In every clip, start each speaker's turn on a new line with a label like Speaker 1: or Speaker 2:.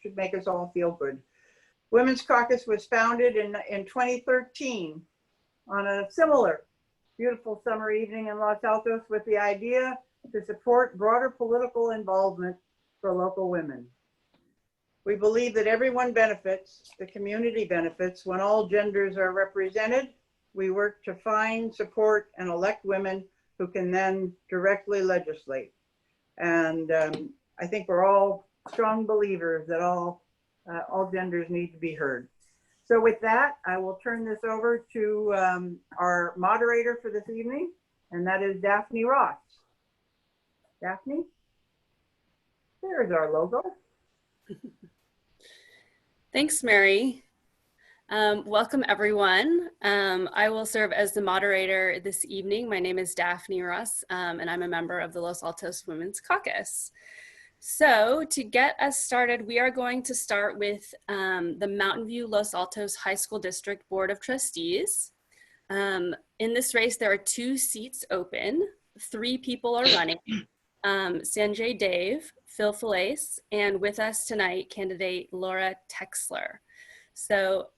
Speaker 1: should make us all feel good. Women's Caucus was founded in 2013 on a similar beautiful summer evening in Los Altos with the idea to support broader political involvement for local women. We believe that everyone benefits, the community benefits, when all genders are represented. We work to find, support, and elect women who can then directly legislate. And I think we're all strong believers that all genders need to be heard. So with that, I will turn this over to our moderator for this evening, and that is Daphne Ross. Daphne? There's our logo.
Speaker 2: Thanks, Mary. Welcome, everyone. I will serve as the moderator this evening. My name is Daphne Ross, and I'm a member of the Los Altos Women's Caucus. So to get us started, we are going to start with the Mountain View Los Altos High School District Board of Trustees. In this race, there are 2 seats open. 3 people are running. Sanjay Dave, Phyllis, and with us tonight, candidate Laura Teksler. So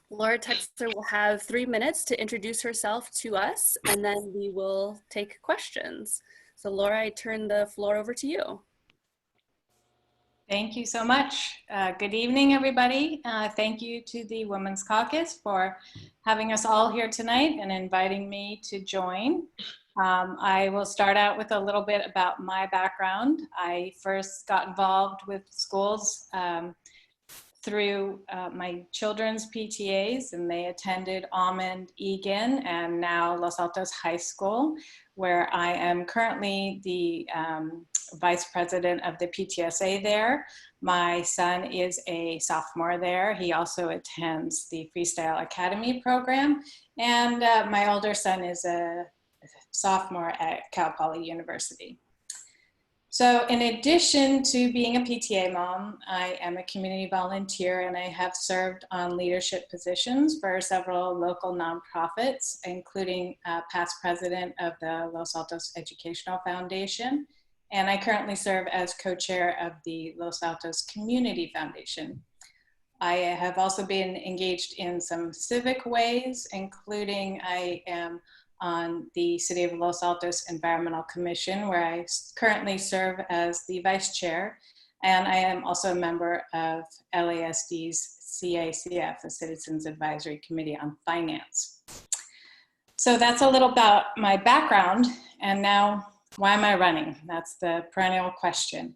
Speaker 2: Laura Teksler will have 3 minutes to introduce herself to us, and then we will take questions. So Laura, I turn the floor over to you.
Speaker 3: Thank you so much. Good evening, everybody. Thank you to the Women's Caucus for having us all here tonight and inviting me to join. I will start out with a little bit about my background. I first got involved with schools through my children's PTAs, and they attended Almond, Egan, and now Los Altos High School, where I am currently the vice president of the PTSA there. My son is a sophomore there. He also attends the Freestyle Academy program, and my older son is a sophomore at Cal Poly University. So in addition to being a PTA mom, I am a community volunteer, and I have served on leadership positions for several local nonprofits, including past president of the Los Altos Educational Foundation. And I currently serve as co-chair of the Los Altos Community Foundation. I have also been engaged in some civic ways, including I am on the City of Los Altos Environmental Commission, where I currently serve as the vice chair. And I am also a member of LASD's CACF, the Citizens Advisory Committee on Finance. So that's a little about my background. And now, why am I running? That's the perennial question.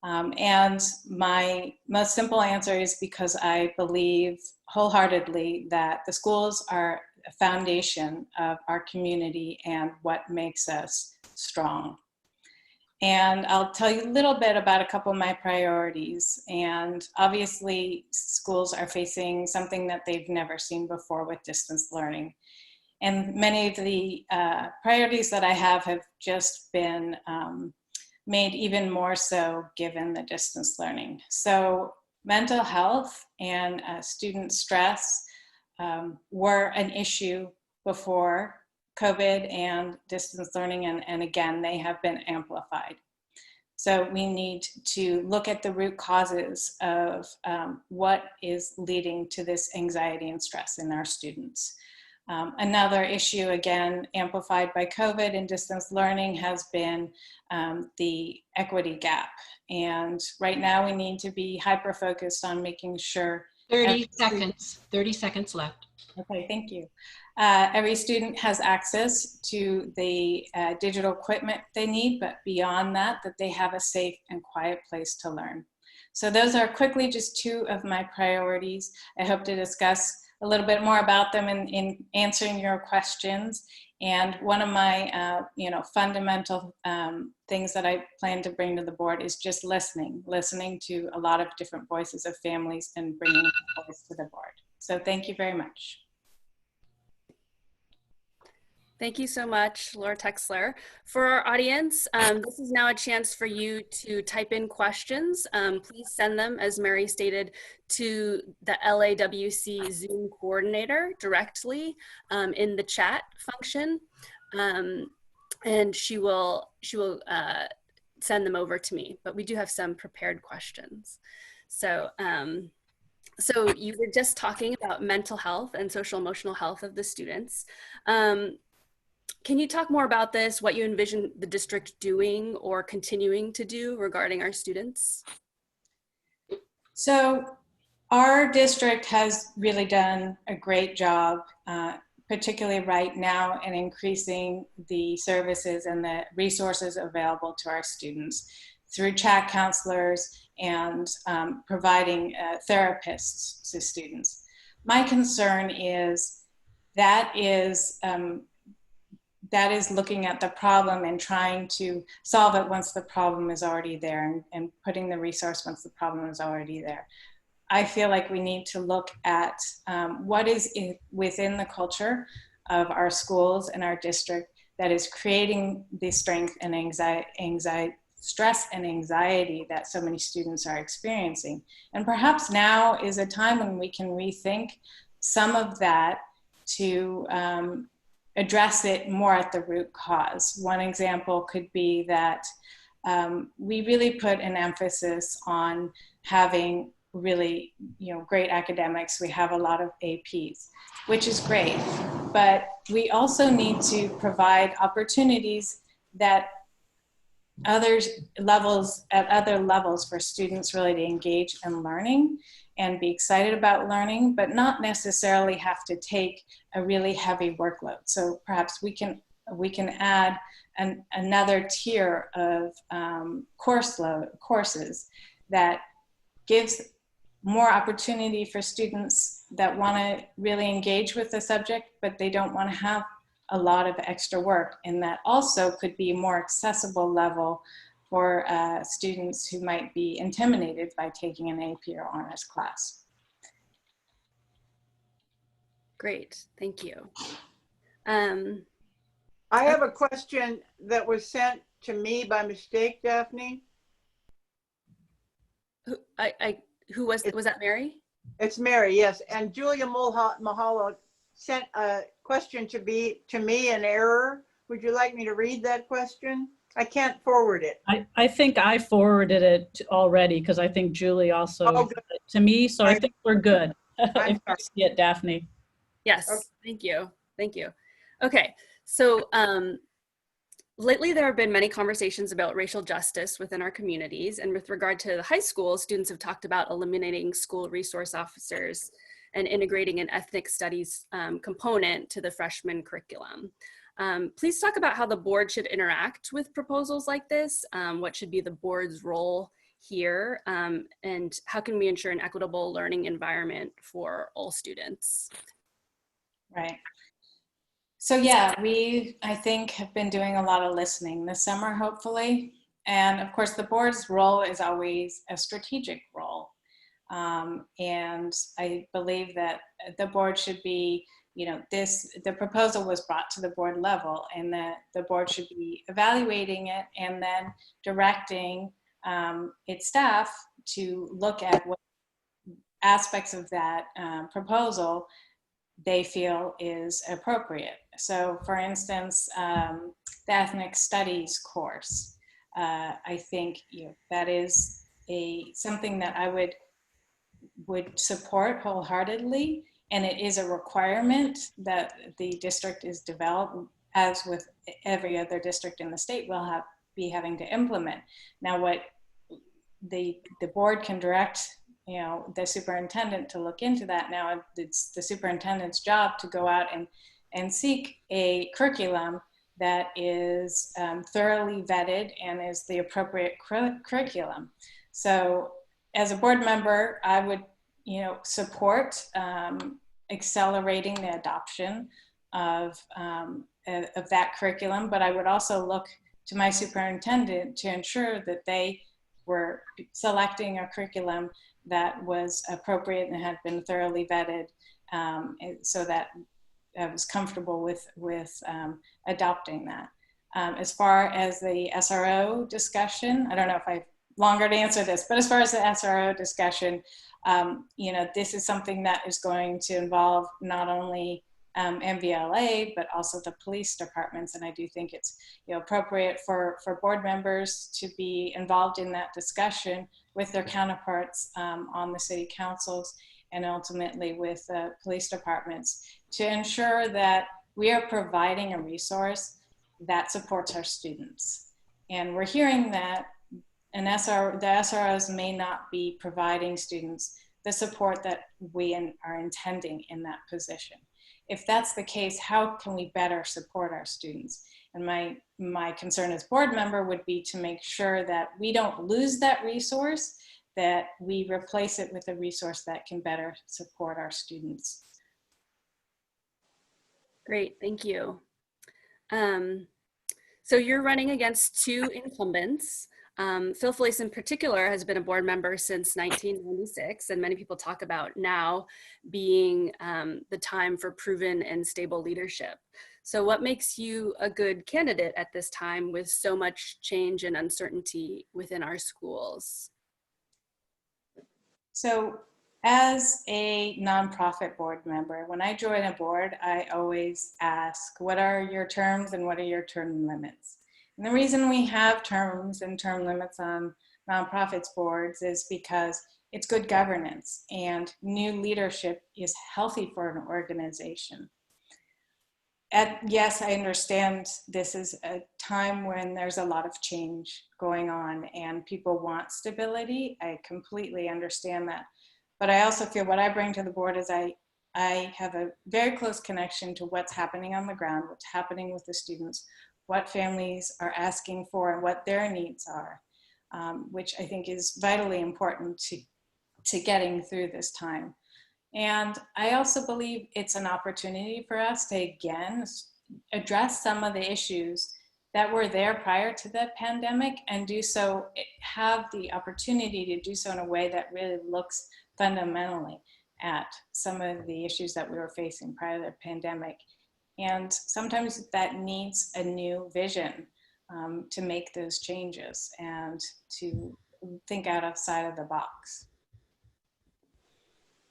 Speaker 3: And my most simple answer is because I believe wholeheartedly that the schools are a foundation of our community and what makes us strong. And I'll tell you a little bit about a couple of my priorities. And obviously, schools are facing something that they've never seen before with distance learning. And many of the priorities that I have just been made even more so given the distance learning. So mental health and student stress were an issue before COVID and distance learning, and again, they have been amplified. So we need to look at the root causes of what is leading to this anxiety and stress in our students. Another issue, again, amplified by COVID and distance learning, has been the equity gap. And right now we need to be hyper-focused on making sure
Speaker 4: 30 seconds left.
Speaker 3: Okay, thank you. Every student has access to the digital equipment they need, but beyond that, that they have a safe and quiet place to learn. So those are quickly just 2 of my priorities. I hope to discuss a little bit more about them in answering your questions. And one of my fundamental things that I plan to bring to the board is just listening to a lot of different voices of families and bringing a voice to the board. So thank you very much.
Speaker 2: Thank you so much, Laura Teksler. For our audience, this is now a chance for you to type in questions. Please send them, as Mary stated, to the LAWC Zoom coordinator directly in the chat function. And she will send them over to me, but we do have some prepared questions. So, so you were just talking about mental health and social emotional health of the students. Can you talk more about this, what you envision the district doing or continuing to do regarding our students?
Speaker 3: So our district has really done a great job, particularly right now, in increasing the services and the resources available to our students through chat counselors and providing therapists to students. My concern is that is looking at the problem and trying to solve it once the problem is already there, and putting the resource once the problem is already there. I feel like we need to look at what is within the culture of our schools and our district that is creating the strength and anxiety, stress and anxiety that so many students are experiencing. And perhaps now is a time when we can rethink some of that to address it more at the root cause. One example could be that we really put an emphasis on having really, great academics. We have a lot of APs, which is great, but we also need to provide opportunities that at other levels for students really to engage in learning and be excited about learning, but not necessarily have to take a really heavy workload. So perhaps we can add another tier of courses that gives more opportunity for students that want to really engage with the subject, but they don't want to have a lot of extra work. And that also could be a more accessible level for students who might be intimidated by taking an AP or honors class.
Speaker 2: Great, thank you.
Speaker 1: I have a question that was sent to me by mistake, Daphne.
Speaker 2: Who was that, Mary?
Speaker 1: It's Mary, yes. And Julia Mahalo sent a question to me in error. Would you like me to read that question? I can't forward it.
Speaker 5: I think I forwarded it already because I think Julie also
Speaker 1: Oh,
Speaker 5: sent it to me, so I think we're good.
Speaker 1: I'm
Speaker 5: If you see it, Daphne.
Speaker 2: Yes,
Speaker 1: Okay.
Speaker 2: thank you. Thank you. Okay, so lately there have been many conversations about racial justice within our communities, and with regard to the high school, students have talked about eliminating school resource officers and integrating an ethnic studies component to the freshman curriculum. Please talk about how the board should interact with proposals like this, what should be the board's role here, and how can we ensure an equitable learning environment for all students?
Speaker 3: Right. So yeah, I think, have been doing a lot of listening this summer, hopefully. And of course, the board's role is always a strategic role. And I believe that the board should be, the proposal was brought to the board level, and that the board should be evaluating it and then directing its staff to look at what aspects of that proposal they feel is appropriate. So for instance, the ethnic studies course, I think that is something that I would support wholeheartedly, and it is a requirement that the district is developed, as with every other district in the state, will be having to implement. Now what the board can direct the superintendent to look into that. Now it's the superintendent's job to go out and seek a curriculum that is thoroughly vetted and is the appropriate curriculum. So as a board member, I would support accelerating the adoption of that curriculum, but I would also look to my superintendent to ensure that they were selecting a curriculum that was appropriate and had been thoroughly vetted, so that I was comfortable with adopting that. As far as the SRO discussion, I don't know if I have longer to answer this, but as far as the SRO discussion, this is something that is going to involve not only MVLA, but also the police departments. And I do think it's appropriate for board members to be involved in that discussion with their counterparts on the city councils and ultimately with police departments to ensure that we are providing a resource that supports our students. And we're hearing that the SROs may not be providing students the support that we are intending in that position. If that's the case, how can we better support our students? And my concern as board member would be to make sure that we don't lose that resource, that we replace it with a resource that can better support our students.
Speaker 2: Great, thank you. So you're running against two incumbents. Phyllis in particular has been a board member since 1996, and many people talk about now being the time for proven and stable leadership. So what makes you a good candidate at this time with so much change and uncertainty within our schools?
Speaker 3: So as a nonprofit board member, when I join a board, I always ask, what are your terms and what are your term limits? And the reason we have terms and term limits on nonprofits boards is because it's good governance and new leadership is healthy for an organization. Yes, I understand this is a time when there's a lot of change going on and people want stability. I completely understand that. But I also feel what I bring to the board is I have a very close connection to what's happening on the ground, what's happening with the students, what families are asking for and what their needs are, which I think is vitally important to getting through this time. And I also believe it's an opportunity for us to again address some of the issues that were there prior to the pandemic and do so, have the opportunity to do so in a way that really looks fundamentally at some of the issues that we were facing prior to the pandemic. And sometimes that needs a new vision to make those changes and to think outside of the box.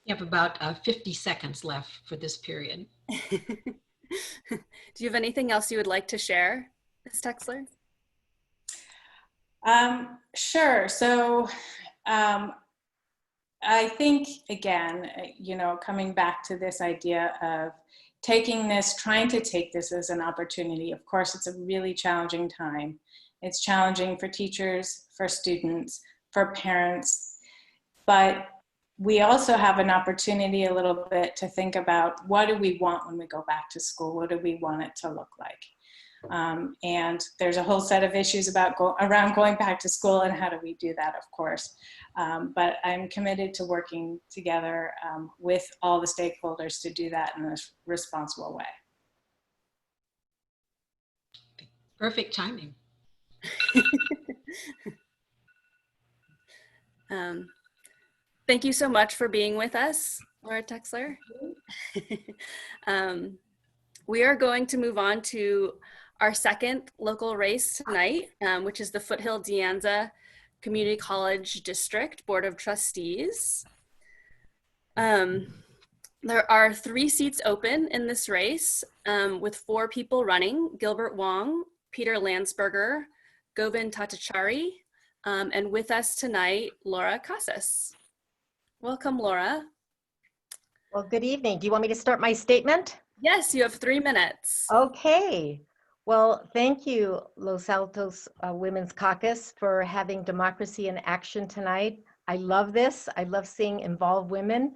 Speaker 4: You have about 50 seconds left for this period.
Speaker 2: Do you have anything else you would like to share, Ms. Teksler?
Speaker 3: Sure. So I think, again, coming back to this idea of trying to take this as an opportunity. Of course, it's a really challenging time. It's challenging for teachers, for students, for parents, but we also have an opportunity a little bit to think about what do we want when we go back to school? What do we want it to look like? And there's a whole set of issues around going back to school and how do we do that, of course. But I'm committed to working together with all the stakeholders to do that in a responsible way.
Speaker 4: Perfect timing.
Speaker 2: Thank you so much for being with us, Laura Teksler. We are going to move on to our second local race tonight, which is the Foothill-De Anza Community College District Board of Trustees. There are 3 seats open in this race with 4 people running: Gilbert Wong, Peter Landsberger, Govind Tatachari, and with us tonight, Laura Casas. Welcome, Laura.
Speaker 6: Well, good evening. Do you want me to start my statement?
Speaker 2: Yes, you have 3 minutes.
Speaker 6: Okay. Well, thank you, Los Altos Women's Caucus, for having Democracy in Action tonight. I love this. I love seeing involved women.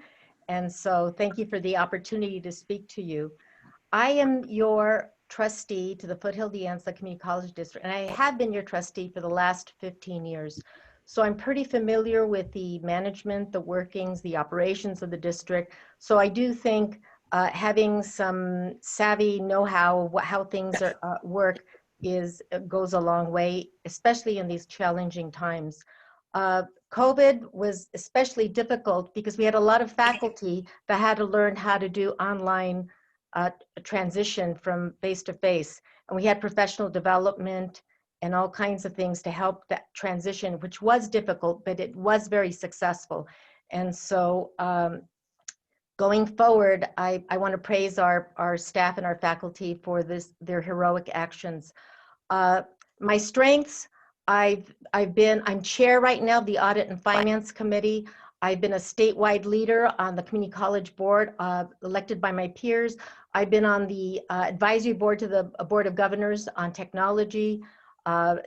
Speaker 6: And so thank you for the opportunity to speak to you. I am your trustee to the Foothill-De Anza Community College District, and I have been your trustee for the last 15 years. So I'm pretty familiar with the management, the workings, the operations of the district. So I do think having some savvy know-how how things work goes a long way, especially in these challenging times. COVID was especially difficult because we had a lot of faculty that had to learn how to do online transition from face-to-face. And we had professional development and all kinds of things to help that transition, which was difficult, but it was very successful. And so Going forward, I want to praise our staff and our faculty for their heroic actions. My strengths, I'm chair right now of the Audit and Finance Committee. I've been a statewide leader on the Community College Board, elected by my peers. I've been on the advisory board to the Board of Governors on technology,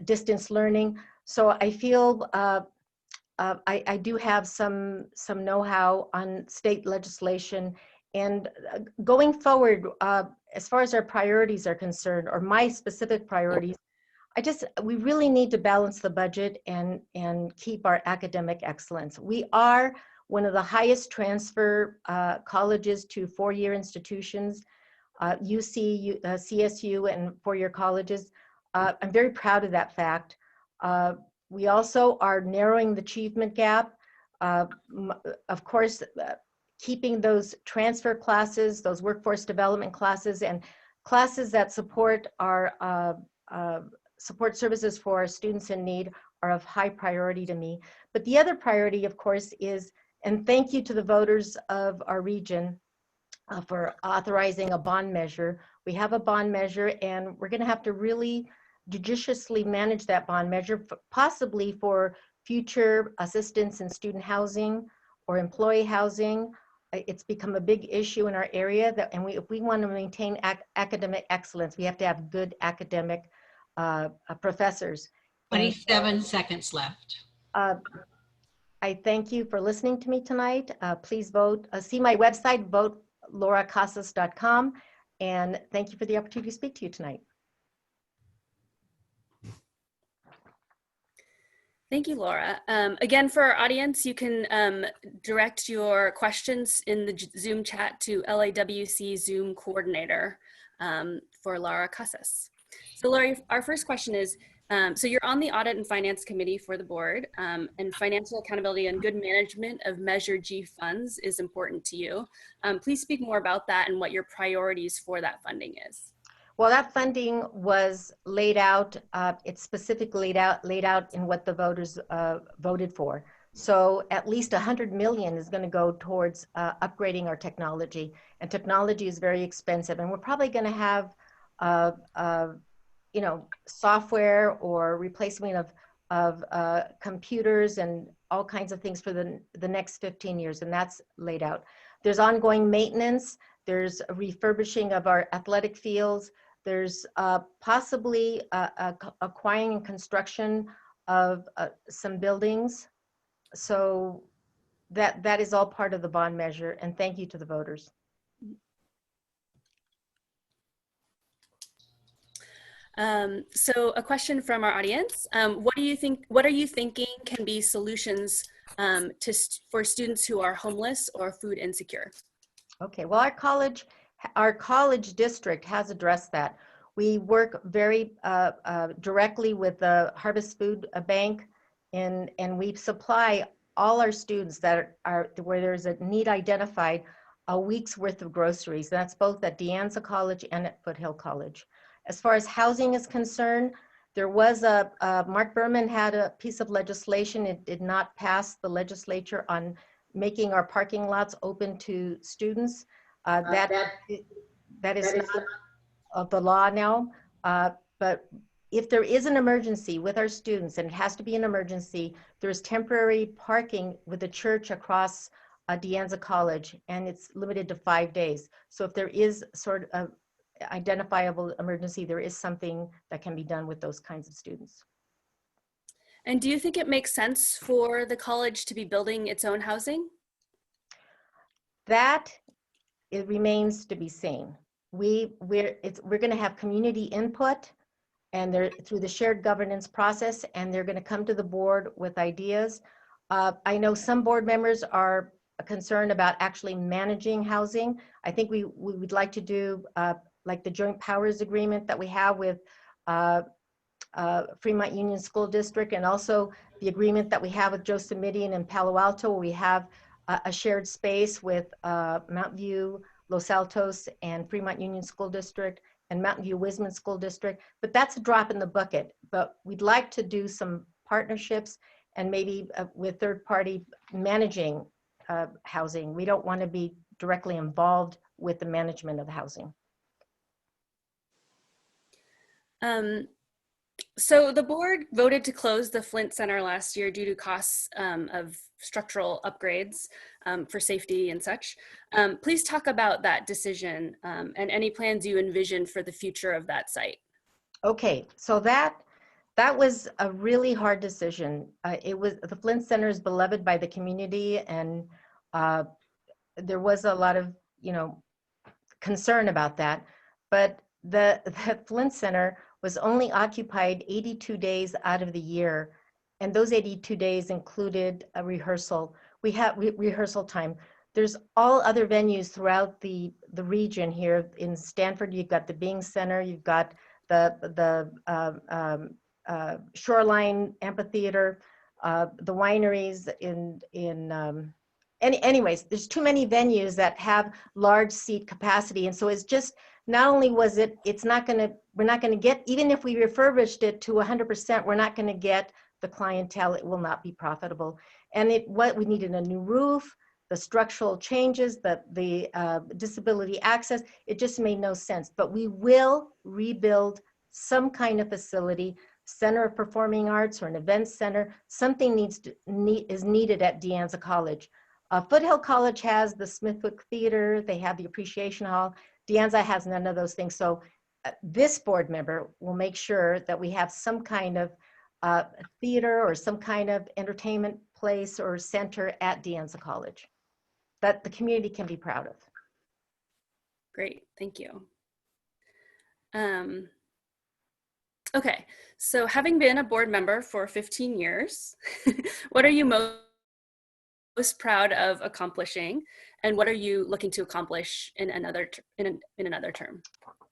Speaker 6: distance learning. So I feel I do have some know-how on state legislation. And going forward, as far as our priorities are concerned, or my specific priorities, we really need to balance the budget and keep our academic excellence. We are one of the highest transfer colleges to four-year institutions, UC, CSU, and four-year colleges. I'm very proud of that fact. We also are narrowing the achievement gap. Of course, keeping those transfer classes, those workforce development classes, and classes that support our support services for our students in need are of high priority to me. But the other priority, of course, is, and thank you to the voters of our region for authorizing a bond measure. We have a bond measure, and we're going to have to really judiciously manage that bond measure, possibly for future assistance in student housing or employee housing. It's become a big issue in our area, and if we want to maintain academic excellence, we have to have good academic professors.
Speaker 4: 27 seconds left.
Speaker 6: I thank you for listening to me tonight. Please vote. See my website, voteloracasas.com, and thank you for the opportunity to speak to you tonight.
Speaker 2: Thank you, Laura. Again, for our audience, you can direct your questions in the Zoom chat to LAWC Zoom coordinator for Laura Casas. So Laura, our first question is, so you're on the Audit and Finance Committee for the board, and financial accountability and good management of Measure G funds is important to you. Please speak more about that and what your priorities for that funding is.
Speaker 6: Well, that funding was laid out, it's specifically laid out in what the voters voted for. So at least 100 million is going to go towards upgrading our technology, and technology is very expensive, and we're probably going to have you know, software or replacement of computers and all kinds of things for the next 15 years, and that's laid out. There's ongoing maintenance. There's a refurbishing of our athletic fields. There's possibly acquiring and construction of some buildings. So that is all part of the bond measure, and thank you to the voters.
Speaker 2: So a question from our audience. What are you thinking can be solutions for students who are homeless or food insecure? Okay,
Speaker 6: well, our college district has addressed that. We work very directly with the Harvest Food Bank, and we supply all our students that are where there's a need identified a week's worth of groceries. That's both at Anza College and at Foothill College. As far as housing is concerned, there was Mark Berman had a piece of legislation. It did not pass the legislature on making our parking lots open to students. That is not of the law now. But if there is an emergency with our students, and it has to be an emergency, there's temporary parking with the church across Anza College, and it's limited to 5 days. So if there is sort of identifiable emergency, there is something that can be done with those kinds of students.
Speaker 2: And do you think it makes sense for the college to be building its own housing?
Speaker 6: That it remains to be seen. We're going to have community input, and they're through the shared governance process, and they're going to come to the board with ideas. I know some board members are concerned about actually managing housing. I think we would like to do like the joint powers agreement that we have with Fremont Union School District, and also the agreement that we have with Yosemite and Palo Alto, where we have a shared space with Mountain View, Los Altos, and Fremont Union School District, and Mountain View Wisman School District. But that's a drop in the bucket. But we'd like to do some partnerships, and maybe with third-party managing housing. We don't want to be directly involved with the management of the housing.
Speaker 2: So the board voted to close the Flint Center last year due to costs of structural upgrades for safety and such. Please talk about that decision and any plans you envision for the future of that site.
Speaker 6: Okay, so that was a really hard decision. It was, the Flint Center is beloved by the community, and there was a lot of, concern about that. But the Flint Center was only occupied 82 days out of the year. And those 82 days included a rehearsal. We have rehearsal time. There's all other venues throughout the region here. In Stanford, you've got the Bing Center, you've got the Shoreline Amphitheater, the wineries anyways, there's too many venues that have large seat capacity. And so it's just, not only was it, we're not gonna get, even if we refurbished it to 100%, we're not gonna get the clientele. It will not be profitable. And we needed a new roof, the structural changes, the disability access, it just made no sense. But we will rebuild some kind of facility, Center of Performing Arts or an event center. Something is needed at De Anza College. Foothill College has the Smithwick Theater, they have the Appreciation Hall. De Anza has none of those things. So this board member will make sure that we have some kind of theater or some kind of entertainment place or center at De Anza College that the community can be proud of.
Speaker 2: Great, thank you. Okay, so having been a board member for 15 years, what are you most proud of accomplishing, and what are you looking to accomplish in another term?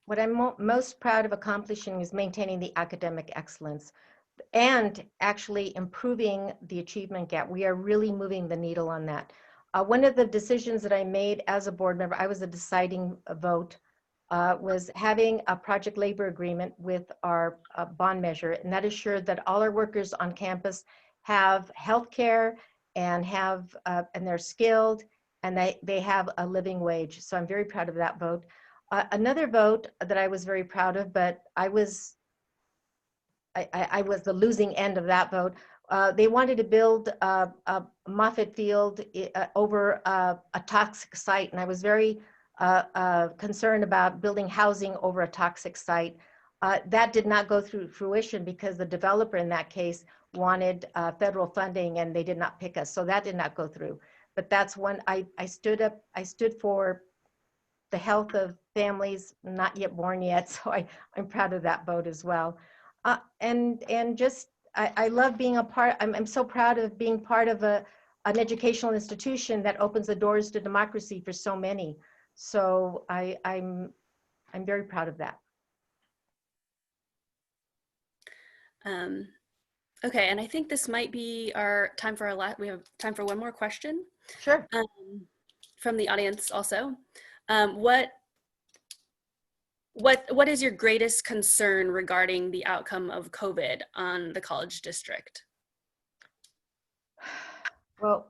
Speaker 6: What I'm most proud of accomplishing is maintaining the academic excellence and actually improving the achievement gap. We are really moving the needle on that. One of the decisions that I made as a board member, I was a deciding vote, was having a project labor agreement with our bond measure, and that assured that all our workers on campus have health care and they're skilled and they have a living wage. So I'm very proud of that vote. Another vote that I was very proud of, but I was the losing end of that vote. They wanted to build a Moffett Field over a toxic site, and I was very concerned about building housing over a toxic site. That did not go through fruition because the developer in that case wanted federal funding and they did not pick us. So that did not go through. But that's when I stood for the health of families not yet born yet. So I'm proud of that vote as well. And just, I love being a part, I'm so proud of being part of an educational institution that opens the doors to democracy for so many. So I'm very proud of that.
Speaker 2: Okay, and I think this might be our time for we have time for one more question.
Speaker 6: Sure.
Speaker 2: From the audience also. What is your greatest concern regarding the outcome of COVID on the college district?
Speaker 6: Well,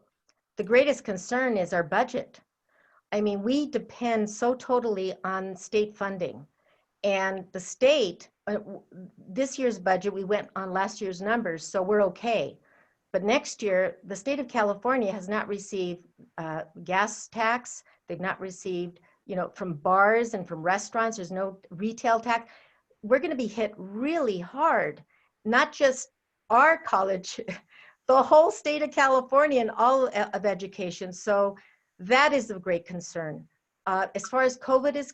Speaker 6: the greatest concern is our budget. I mean, we depend so totally on state funding, and the state, this year's budget, we went on last year's numbers, so we're okay. But next year, the state of California has not received gas tax. They've not received, from bars and from restaurants, there's no retail tax. We're going to be hit really hard, not just our college, the whole state of California and all of education. So that is of great concern. As far as COVID is,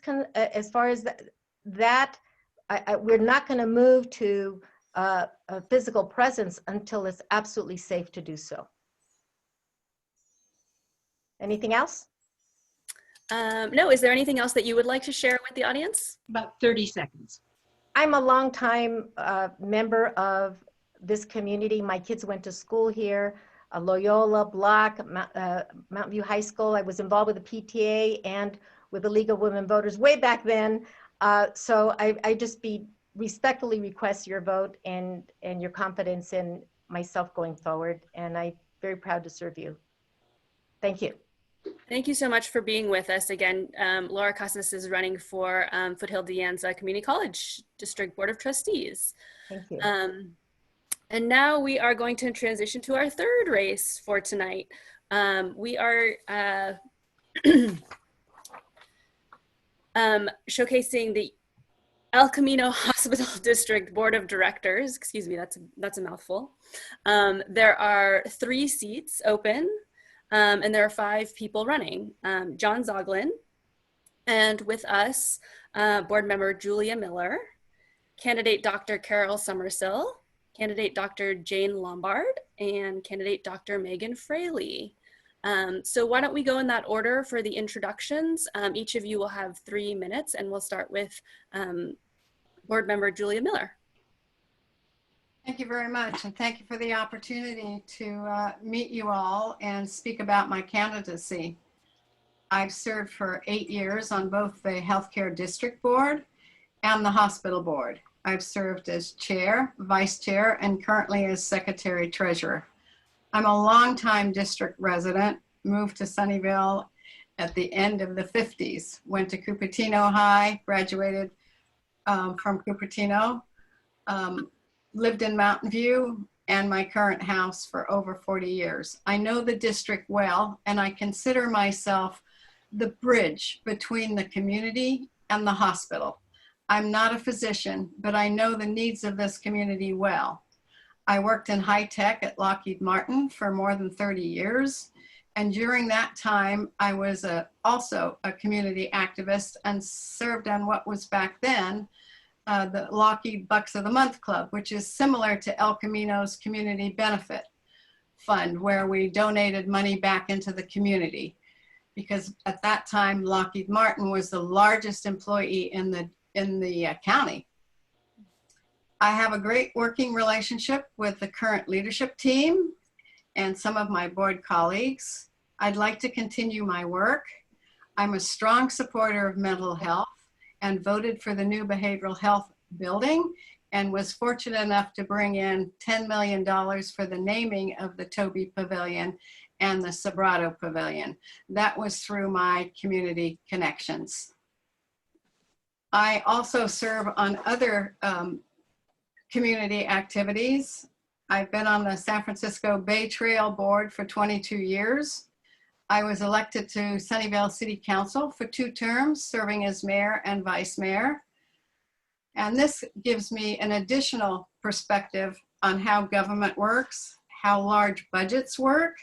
Speaker 6: we're not going to move to a physical presence until it's absolutely safe to do so. Anything else?
Speaker 2: No, is there anything else that you would like to share with the audience?
Speaker 4: About 30 seconds.
Speaker 6: I'm a longtime member of this community. My kids went to school here, Loyola, Block, Mountain View High School. I was involved with the PTA and with the League of Women Voters way back then. So I just respectfully request your vote and your confidence in myself going forward. And I'm very proud to serve you. Thank you.
Speaker 2: Thank you so much for being with us again. Laura Casas is running for Foothill-De Anza Community College District Board of Trustees.
Speaker 6: Thank you.
Speaker 2: And now we are going to transition to our third race for tonight. We are showcasing the El Camino Hospital District Board of Directors. Excuse me, that's a mouthful. There are 3 seats open, and there are 5 people running. John Zoglin, and with us, board member Julia Miller, candidate Dr. Carol Summersell, candidate Dr. Jane Lombard, and candidate Dr. Meghan Fraley. So why don't we go in that order for the introductions? Each of you will have 3 minutes, and we'll start with board member Julia Miller.
Speaker 7: Thank you very much, and thank you for the opportunity to meet you all and speak about my candidacy. I've served for 8 years on both the Healthcare District Board and the Hospital Board. I've served as chair, vice chair, and currently as secretary treasurer. I'm a longtime district resident, moved to Sunnyvale at the end of the 50s, went to Cupertino High, graduated from Cupertino, lived in Mountain View and my current house for over 40 years. I know the district well, and I consider myself the bridge between the community and the hospital. I'm not a physician, but I know the needs of this community well. I worked in high tech at Lockheed Martin for more than 30 years. And during that time, I was also a community activist and served on what was back then the Lockheed Bucks of the Month Club, which is similar to El Camino's Community Benefit Fund, where we donated money back into the community. Because at that time, Lockheed Martin was the largest employee in the county. I have a great working relationship with the current leadership team and some of my board colleagues. I'd like to continue my work. I'm a strong supporter of mental health and voted for the new behavioral health building and was fortunate enough to bring in $10 million for the naming of the Toby Pavilion and the Sobrato Pavilion. That was through my community connections. I also serve on other community activities. I've been on the San Francisco Bay Trail Board for 22 years. I was elected to Sunnyvale City Council for 2 terms, serving as mayor and vice mayor. And this gives me an additional perspective on how government works, how large budgets work,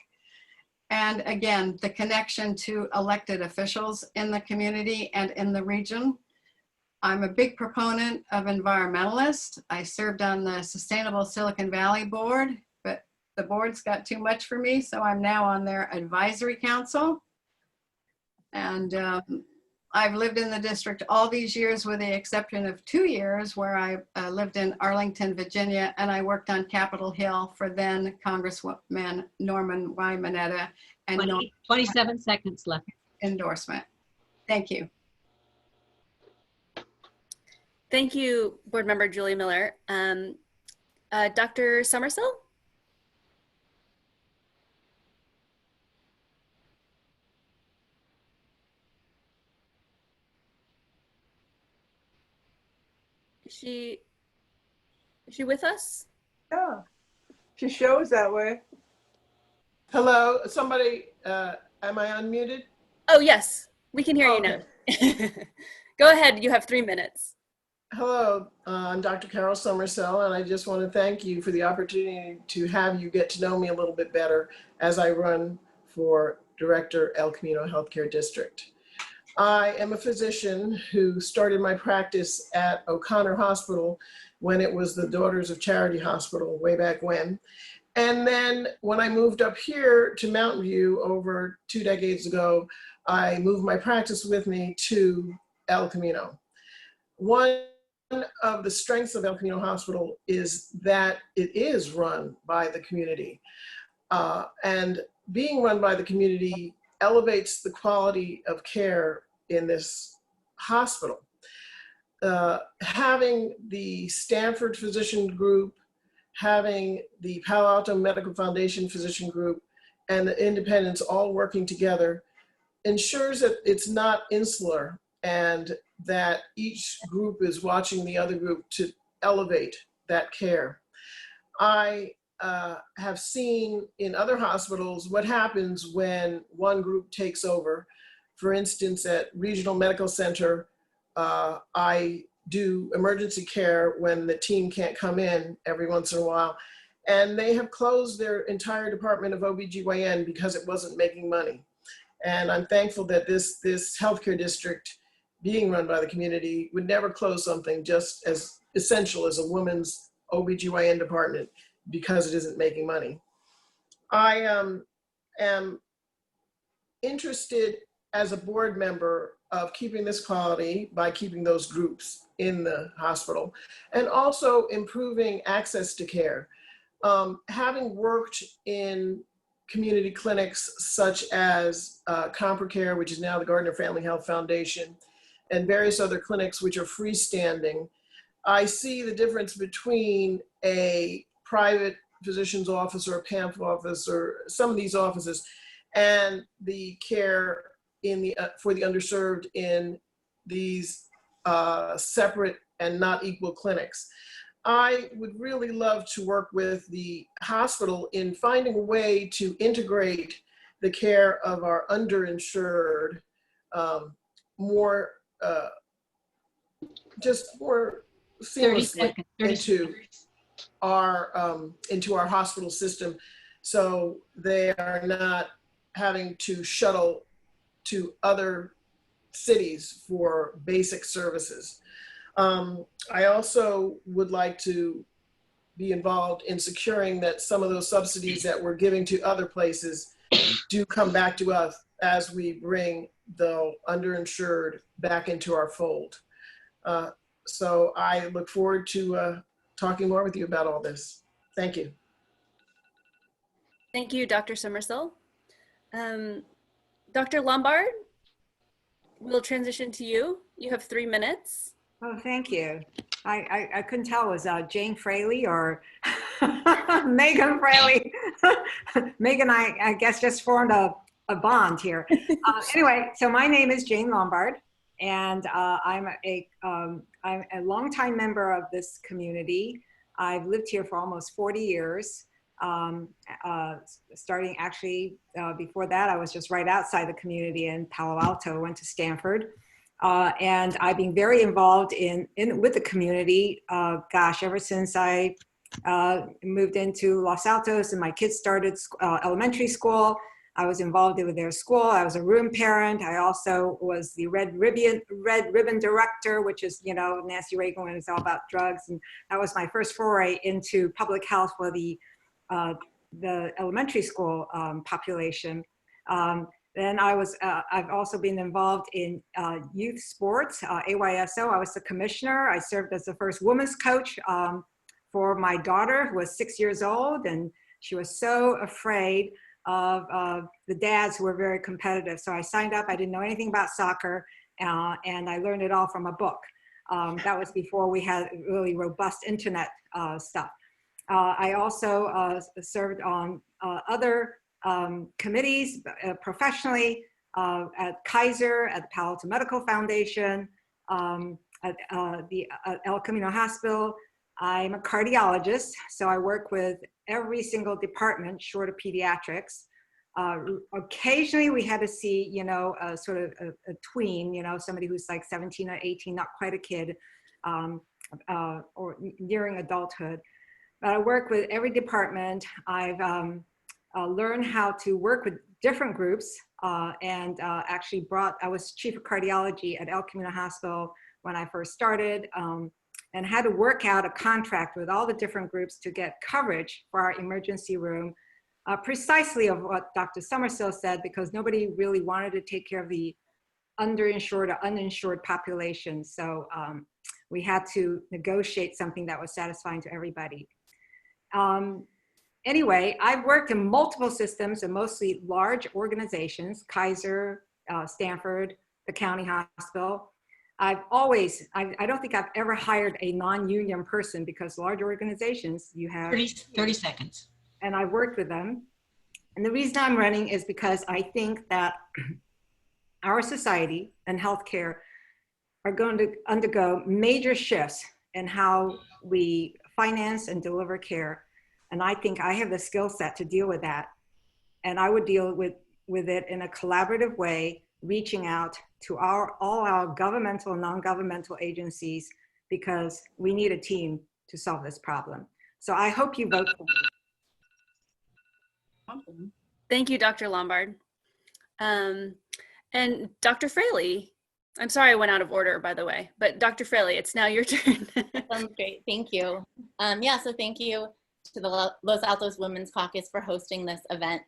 Speaker 7: and again, the connection to elected officials in the community and in the region. I'm a big proponent of environmentalists. I served on the Sustainable Silicon Valley Board, but the board's got too much for me, so I'm now on their advisory council. And I've lived in the district all these years with the exception of 2 years where I lived in Arlington, Virginia, and I worked on Capitol Hill for then Congressman Norman Y. Mineta and
Speaker 4: 27 seconds left.
Speaker 7: endorsement. Thank you.
Speaker 2: Thank you, board member Julia Miller. Dr. Somersille? Is she with us?
Speaker 1: Yeah, she shows that way.
Speaker 8: Hello, somebody, am I unmuted?
Speaker 2: Oh, yes, we can hear you now. Go ahead, you have 3 minutes.
Speaker 8: Hello, I'm Dr. Carol Summersell, and I just want to thank you for the opportunity to have you get to know me a little bit better as I run for Director El Camino Healthcare District. I am a physician who started my practice at O'Connor Hospital when it was the Daughters of Charity Hospital way back when. And then when I moved up here to Mountain View over 2 decades ago, I moved my practice with me to El Camino. One of the strengths of El Camino Hospital is that it is run by the community. And being run by the community elevates the quality of care in this hospital. Having the Stanford Physician Group, having the Palo Alto Medical Foundation Physician Group, and the independents all working together ensures that it's not insular and that each group is watching the other group to elevate that care. I have seen in other hospitals what happens when one group takes over. For instance, at Regional Medical Center, I do emergency care when the team can't come in every once in a while. And they have closed their entire department of OBGYN because it wasn't making money. And I'm thankful that this healthcare district being run by the community would never close something just as essential as a women's OBGYN department because it isn't making money. I am interested as a board member of keeping this quality by keeping those groups in the hospital and also improving access to care. Having worked in community clinics such as ComperCare, which is now the Gardner Family Health Foundation, and various other clinics which are freestanding, I see the difference between a private physician's office or a PAMF office or some of these offices and the care in the for the underserved in these separate and not equal clinics. I would really love to work with the hospital in finding a way to integrate the care of our underinsured more seamlessly into our hospital system, so they are not having to shuttle to other cities for basic services. I also would like to be involved in securing that some of those subsidies that we're giving to other places do come back to us as we bring the underinsured back into our fold. So I look forward to talking more with you about all this. Thank you.
Speaker 2: Thank you, Dr. Summersille. Dr. Lombard, we'll transition to you. You have 3 minutes.
Speaker 9: Oh, thank you. I couldn't tell, was Jane Fraley or Meghan Fraley? Meghan, I guess, just formed a bond here. Anyway, so my name is Jane Lombard, and I'm a longtime member of this community. I've lived here for almost 40 years. Starting actually before that, I was just right outside the community in Palo Alto, went to Stanford. And I've been very involved with the community, gosh, ever since I moved into Los Altos and my kids started elementary school. I was involved with their school. I was a room parent. I also was the Red Ribbon director, which is, you know, Nancy Reagan when it's all about drugs. And that was my first foray into public health for the elementary school population. Then I've also been involved in youth sports, AYSO. I was the commissioner. I served as the first women's coach for my daughter, who was 6 years old, and she was so afraid of the dads who were very competitive. So I signed up. I didn't know anything about soccer, and I learned it all from a book. That was before we had really robust internet stuff. I also served on other committees professionally at Kaiser, at the Palo Alto Medical Foundation, at the El Camino Hospital. I'm a cardiologist, so I work with every single department short of pediatrics. Occasionally we had to see, you know, sort of a tween, you know, somebody who's like 17 or 18, not quite a kid, or nearing adulthood. But I work with every department. I've learned how to work with different groups and actually I was chief of cardiology at El Camino Hospital when I first started, and had to work out a contract with all the different groups to get coverage for our emergency room, precisely of what Dr. Summersille said, because nobody really wanted to take care of the underinsured or uninsured population. So we had to negotiate something that was satisfying to everybody. Anyway, I've worked in multiple systems and mostly large organizations, Kaiser, Stanford, the county hospital. I don't think I've ever hired a non-union person, because large organizations, you have
Speaker 4: 30 seconds.
Speaker 9: And I've worked with them. And the reason I'm running is because I think that our society and healthcare are going to undergo major shifts in how we finance and deliver care. And I think I have the skill set to deal with that. And I would deal with it in a collaborative way, reaching out to all our governmental and non-governmental agencies, because we need a team to solve this problem. So I hope you vote for me.
Speaker 2: Thank you, Dr. Lombard. And Dr. Fraley, I'm sorry I went out of order, by the way, but Dr. Fraley, it's now your turn.
Speaker 10: Sounds great. Thank you. Yeah, so thank you to the Los Altos Women's Caucus for hosting this event.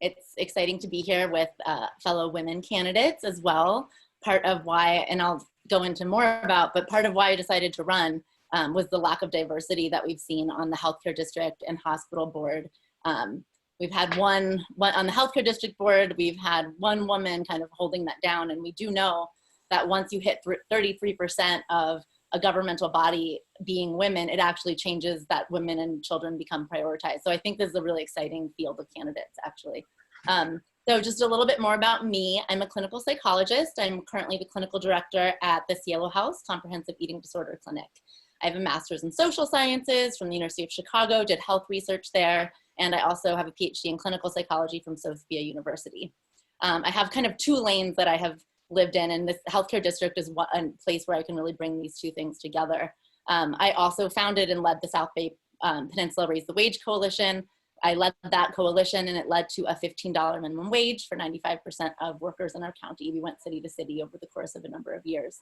Speaker 10: It's exciting to be here with fellow women candidates as well. Part of why, and I'll go into more about, but part of why I decided to run was the lack of diversity that we've seen on the healthcare district and hospital board. We've had one on the healthcare district board, we've had one woman kind of holding that down, and we do know that once you hit 33% of a governmental body being women, it actually changes that women and children become prioritized. So I think this is a really exciting field of candidates, actually. So just a little bit more about me. I'm a clinical psychologist. I'm currently the clinical director at the Cielo House Comprehensive Eating Disorder Clinic. I have a master's in social sciences from the University of Chicago, did health research there, and I also have a PhD in clinical psychology from Sophia University. I have kind of two lanes that I have lived in, and this healthcare district is a place where I can really bring these two things together. I also founded and led the South Bay Peninsula Raise the Wage Coalition. I led that coalition, and it led to a $15 minimum wage for 95% of workers in our county. We went city to city over the course of a number of years.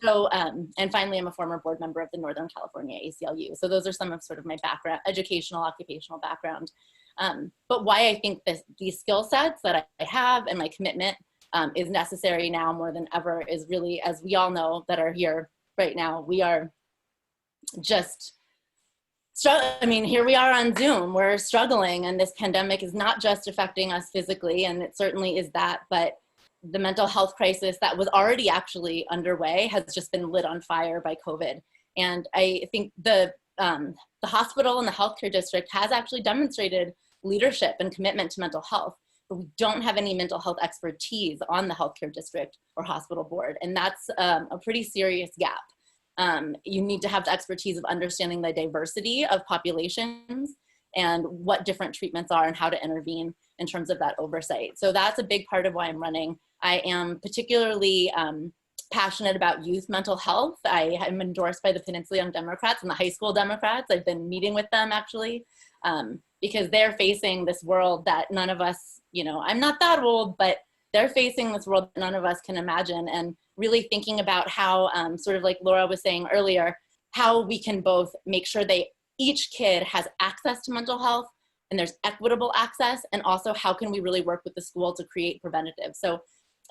Speaker 10: So, and finally, I'm a former board member of the Northern California ACLU. So those are some of sort of my background, educational, occupational background. But why I think these skill sets that I have and my commitment is necessary now more than ever is really, as we all know that are here right now, we are just, I mean, here we are on Zoom, we're struggling, and this pandemic is not just affecting us physically, and it certainly is that, but the mental health crisis that was already actually underway has just been lit on fire by COVID. And I think the hospital and the healthcare district has actually demonstrated leadership and commitment to mental health, but we don't have any mental health expertise on the healthcare district or hospital board. And that's a pretty serious gap. You need to have the expertise of understanding the diversity of populations and what different treatments are and how to intervene in terms of that oversight. So that's a big part of why I'm running. I am particularly passionate about youth mental health. I am endorsed by the Peninsula Young Democrats and the high school Democrats. I've been meeting with them actually, because they're facing this world that none of us, you know, I'm not that old, but they're facing this world that none of us can imagine, and really thinking about how, sort of like Laura was saying earlier, how we can both make sure each kid has access to mental health and there's equitable access, and also how can we really work with the school to create preventative. So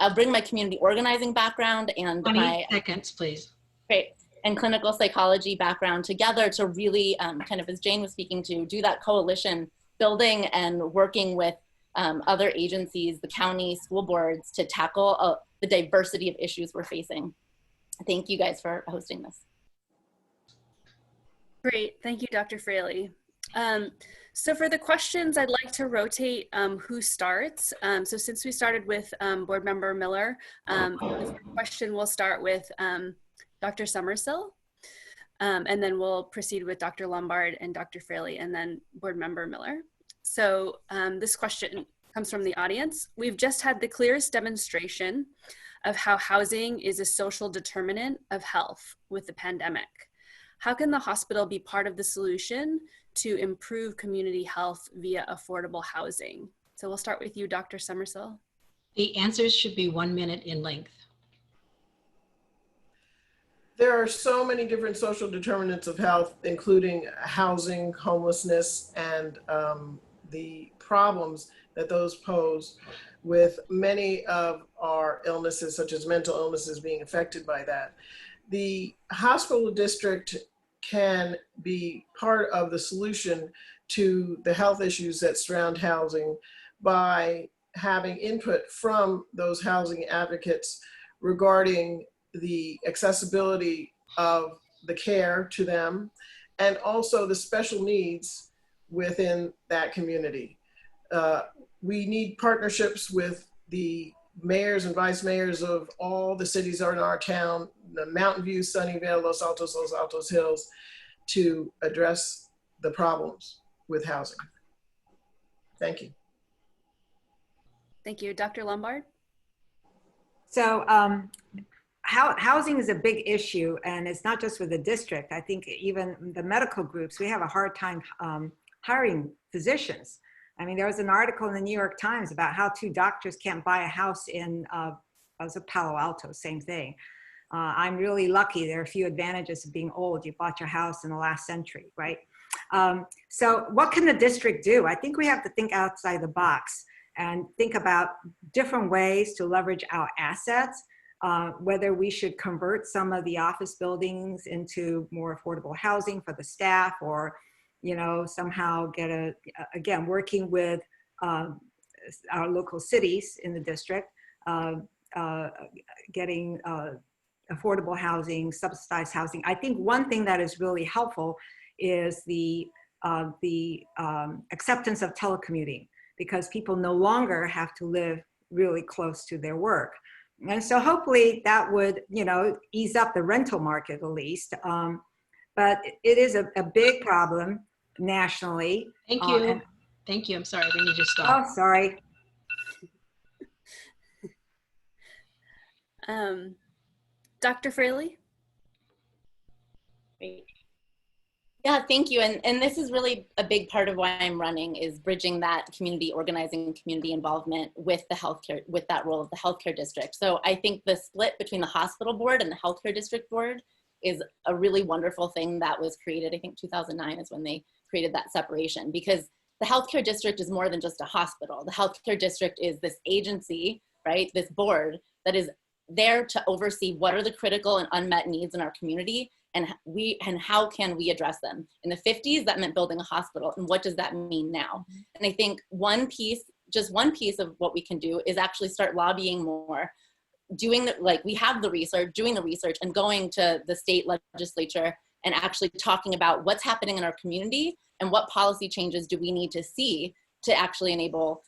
Speaker 10: I'll bring my community organizing background and
Speaker 4: 20 seconds, please.
Speaker 10: Great. And clinical psychology background together to really kind of, as Jane was speaking to, do that coalition building and working with other agencies, the county, school boards, to tackle the diversity of issues we're facing. Thank you guys for hosting this.
Speaker 2: Great, thank you, Dr. Fraley. So for the questions, I'd like to rotate who starts. So since we started with Board Member Miller, the question will start with Dr. Somersille, and then we'll proceed with Dr. Lombard and Dr. Fraley, and then Board Member Miller. So this question comes from the audience. We've just had the clearest demonstration of how housing is a social determinant of health with the pandemic. How can the hospital be part of the solution to improve community health via affordable housing? So we'll start with you, Dr. Somersille.
Speaker 4: The answers should be 1 minute in length.
Speaker 8: There are so many different social determinants of health, including housing, homelessness, and the problems that those pose, with many of our illnesses, such as mental illnesses, being affected by that. The hospital district can be part of the solution to the health issues that surround housing by having input from those housing advocates regarding the accessibility of the care to them, and also the special needs within that community. We need partnerships with the mayors and vice mayors of all the cities in our town, the Mountain View, Sunnyvale, Los Altos Hills, to address the problems with housing. Thank you.
Speaker 2: Thank you. Dr. Lombard?
Speaker 9: So housing is a big issue, and it's not just with the district. I think even the medical groups, we have a hard time hiring physicians. I mean, there was an article in the New York Times about how 2 doctors can't buy a house in Palo Alto, same thing. I'm really lucky. There are a few advantages of being old. You bought your house in the last century, right? So what can the district do? I think we have to think outside the box and think about different ways to leverage our assets, whether we should convert some of the office buildings into more affordable housing for the staff, or, you know, somehow get again, working with our local cities in the district, getting affordable housing, subsidized housing. I think one thing that is really helpful is the acceptance of telecommuting, because people no longer have to live really close to their work. And so hopefully that would, you know, ease up the rental market at least. But it is a big problem nationally.
Speaker 4: Thank you. Thank you. I'm sorry. We need to stop.
Speaker 9: Oh, sorry.
Speaker 2: Dr. Fraley?
Speaker 10: Great. Yeah, thank you. And this is really a big part of why I'm running, is bridging that community organizing, community involvement with the healthcare, with that role of the healthcare district. So I think the split between the hospital board and the healthcare district board is a really wonderful thing that was created. I think 2009 is when they created that separation, because the healthcare district is more than just a hospital. The healthcare district is this agency, right? This board that is there to oversee what are the critical and unmet needs in our community, and how can we address them. In the 50s, that meant building a hospital, and what does that mean now? And I think just one piece of what we can do is actually start lobbying more, doing we have the research, doing the research, and going to the state legislature and actually talking about what's happening in our community and what policy changes do we need to see to actually enable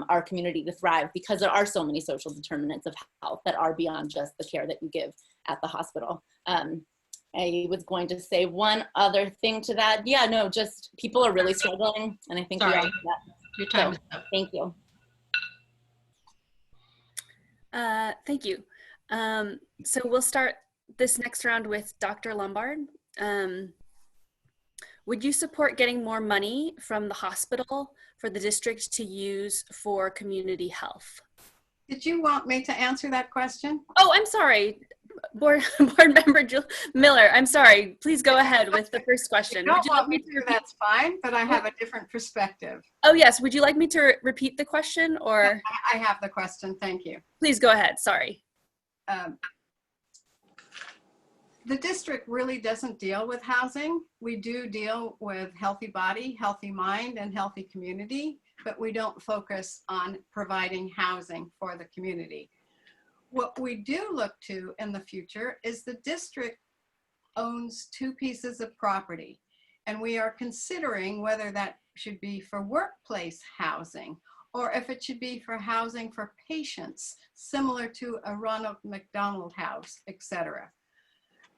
Speaker 10: our community to thrive, because there are so many social determinants of health that are beyond just the care that you give at the hospital. I was going to say one other thing to that. Yeah, no, just people are really struggling, and I think we all do that.
Speaker 4: Your time is up.
Speaker 10: Thank you.
Speaker 2: Thank you. So we'll start this next round with Dr. Lombard. Would you support getting more money from the hospital for the district to use for community health?
Speaker 7: Did you want me to answer that question?
Speaker 2: Oh, I'm sorry. Board Member Miller, I'm sorry. Please go ahead with the first question.
Speaker 7: If you don't want me to, that's fine, but I have a different perspective.
Speaker 2: Oh, yes. Would you like me to repeat the question, or?
Speaker 7: I have the question. Thank you.
Speaker 2: Please go ahead. Sorry.
Speaker 7: The district really doesn't deal with housing. We do deal with healthy body, healthy mind, and healthy community, but we don't focus on providing housing for the community. What we do look to in the future is the district owns 2 pieces of property, and we are considering whether that should be for workplace housing or if it should be for housing for patients, similar to a Ronald McDonald House, etc.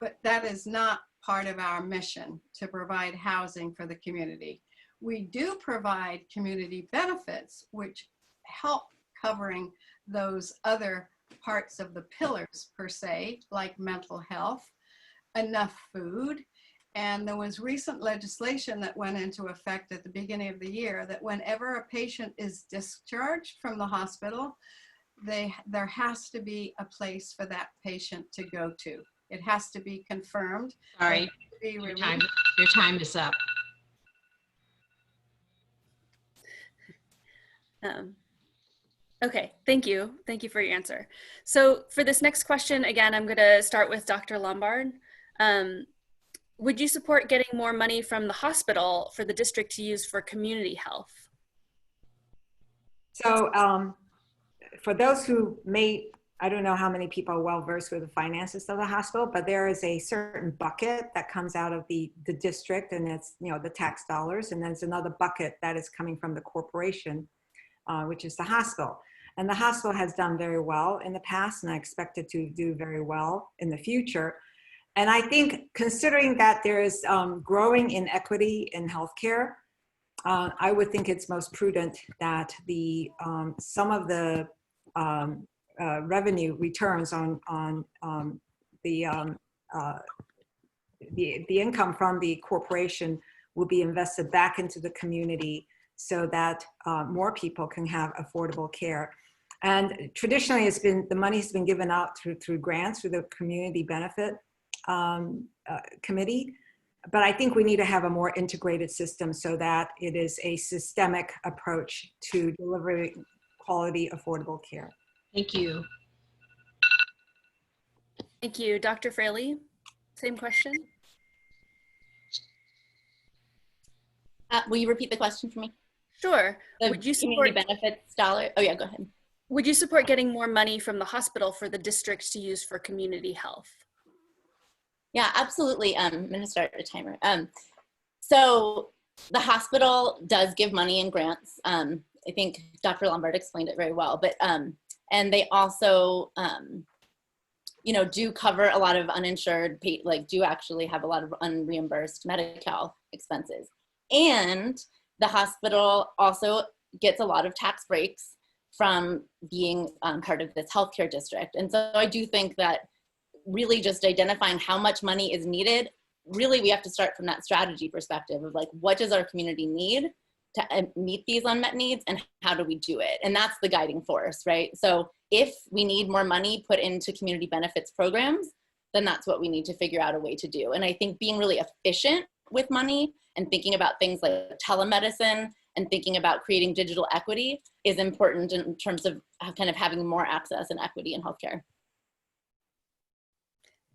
Speaker 7: But that is not part of our mission to provide housing for the community. We do provide community benefits, which help covering those other parts of the pillars per se, like mental health, enough food. And there was recent legislation that went into effect at the beginning of the year that whenever a patient is discharged from the hospital, there has to be a place for that patient to go to. It has to be confirmed.
Speaker 4: Sorry, your time is up.
Speaker 2: Okay, thank you. Thank you for your answer. So for this next question, again, I'm going to start with Dr. Lombard. Would you support getting more money from the hospital for the district to use for community health?
Speaker 9: So for those who I don't know how many people are well versed with the finances of the hospital, but there is a certain bucket that comes out of the district, and it's, you know, the tax dollars, and then there's another bucket that is coming from the corporation, which is the hospital. And the hospital has done very well in the past, and I expect it to do very well in the future. And I think considering that there is growing inequity in healthcare, I would think it's most prudent that the some of the revenue returns on the income from the corporation will be invested back into the community so that more people can have affordable care. And traditionally, it's been the money's been given out through grants through the community benefit committee. But I think we need to have a more integrated system so that it is a systemic approach to delivering quality, affordable care.
Speaker 4: Thank you.
Speaker 2: Thank you. Dr. Fraley, same question.
Speaker 10: Will you repeat the question for me?
Speaker 2: Sure.
Speaker 10: The
Speaker 2: Would you
Speaker 10: community
Speaker 2: support
Speaker 10: benefits dollar? Oh yeah, go ahead.
Speaker 2: Would you support getting more money from the hospital for the districts to use for community health?
Speaker 10: Yeah, absolutely. I'm going to start a timer. So the hospital does give money in grants. I think Dr. Lombard explained it very well, but and they also, you know, do cover a lot of uninsured, do actually have a lot of unreimbursed Medi-Cal expenses. And the hospital also gets a lot of tax breaks from being part of this healthcare district. And so I do think that really just identifying how much money is needed, really we have to start from that strategy perspective of like, what does our community need to meet these unmet needs and how do we do it? And that's the guiding force, right? So if we need more money put into community benefits programs, then that's what we need to figure out a way to do. And I think being really efficient with money and thinking about things like telemedicine and thinking about creating digital equity is important in terms of kind of having more access and equity in healthcare.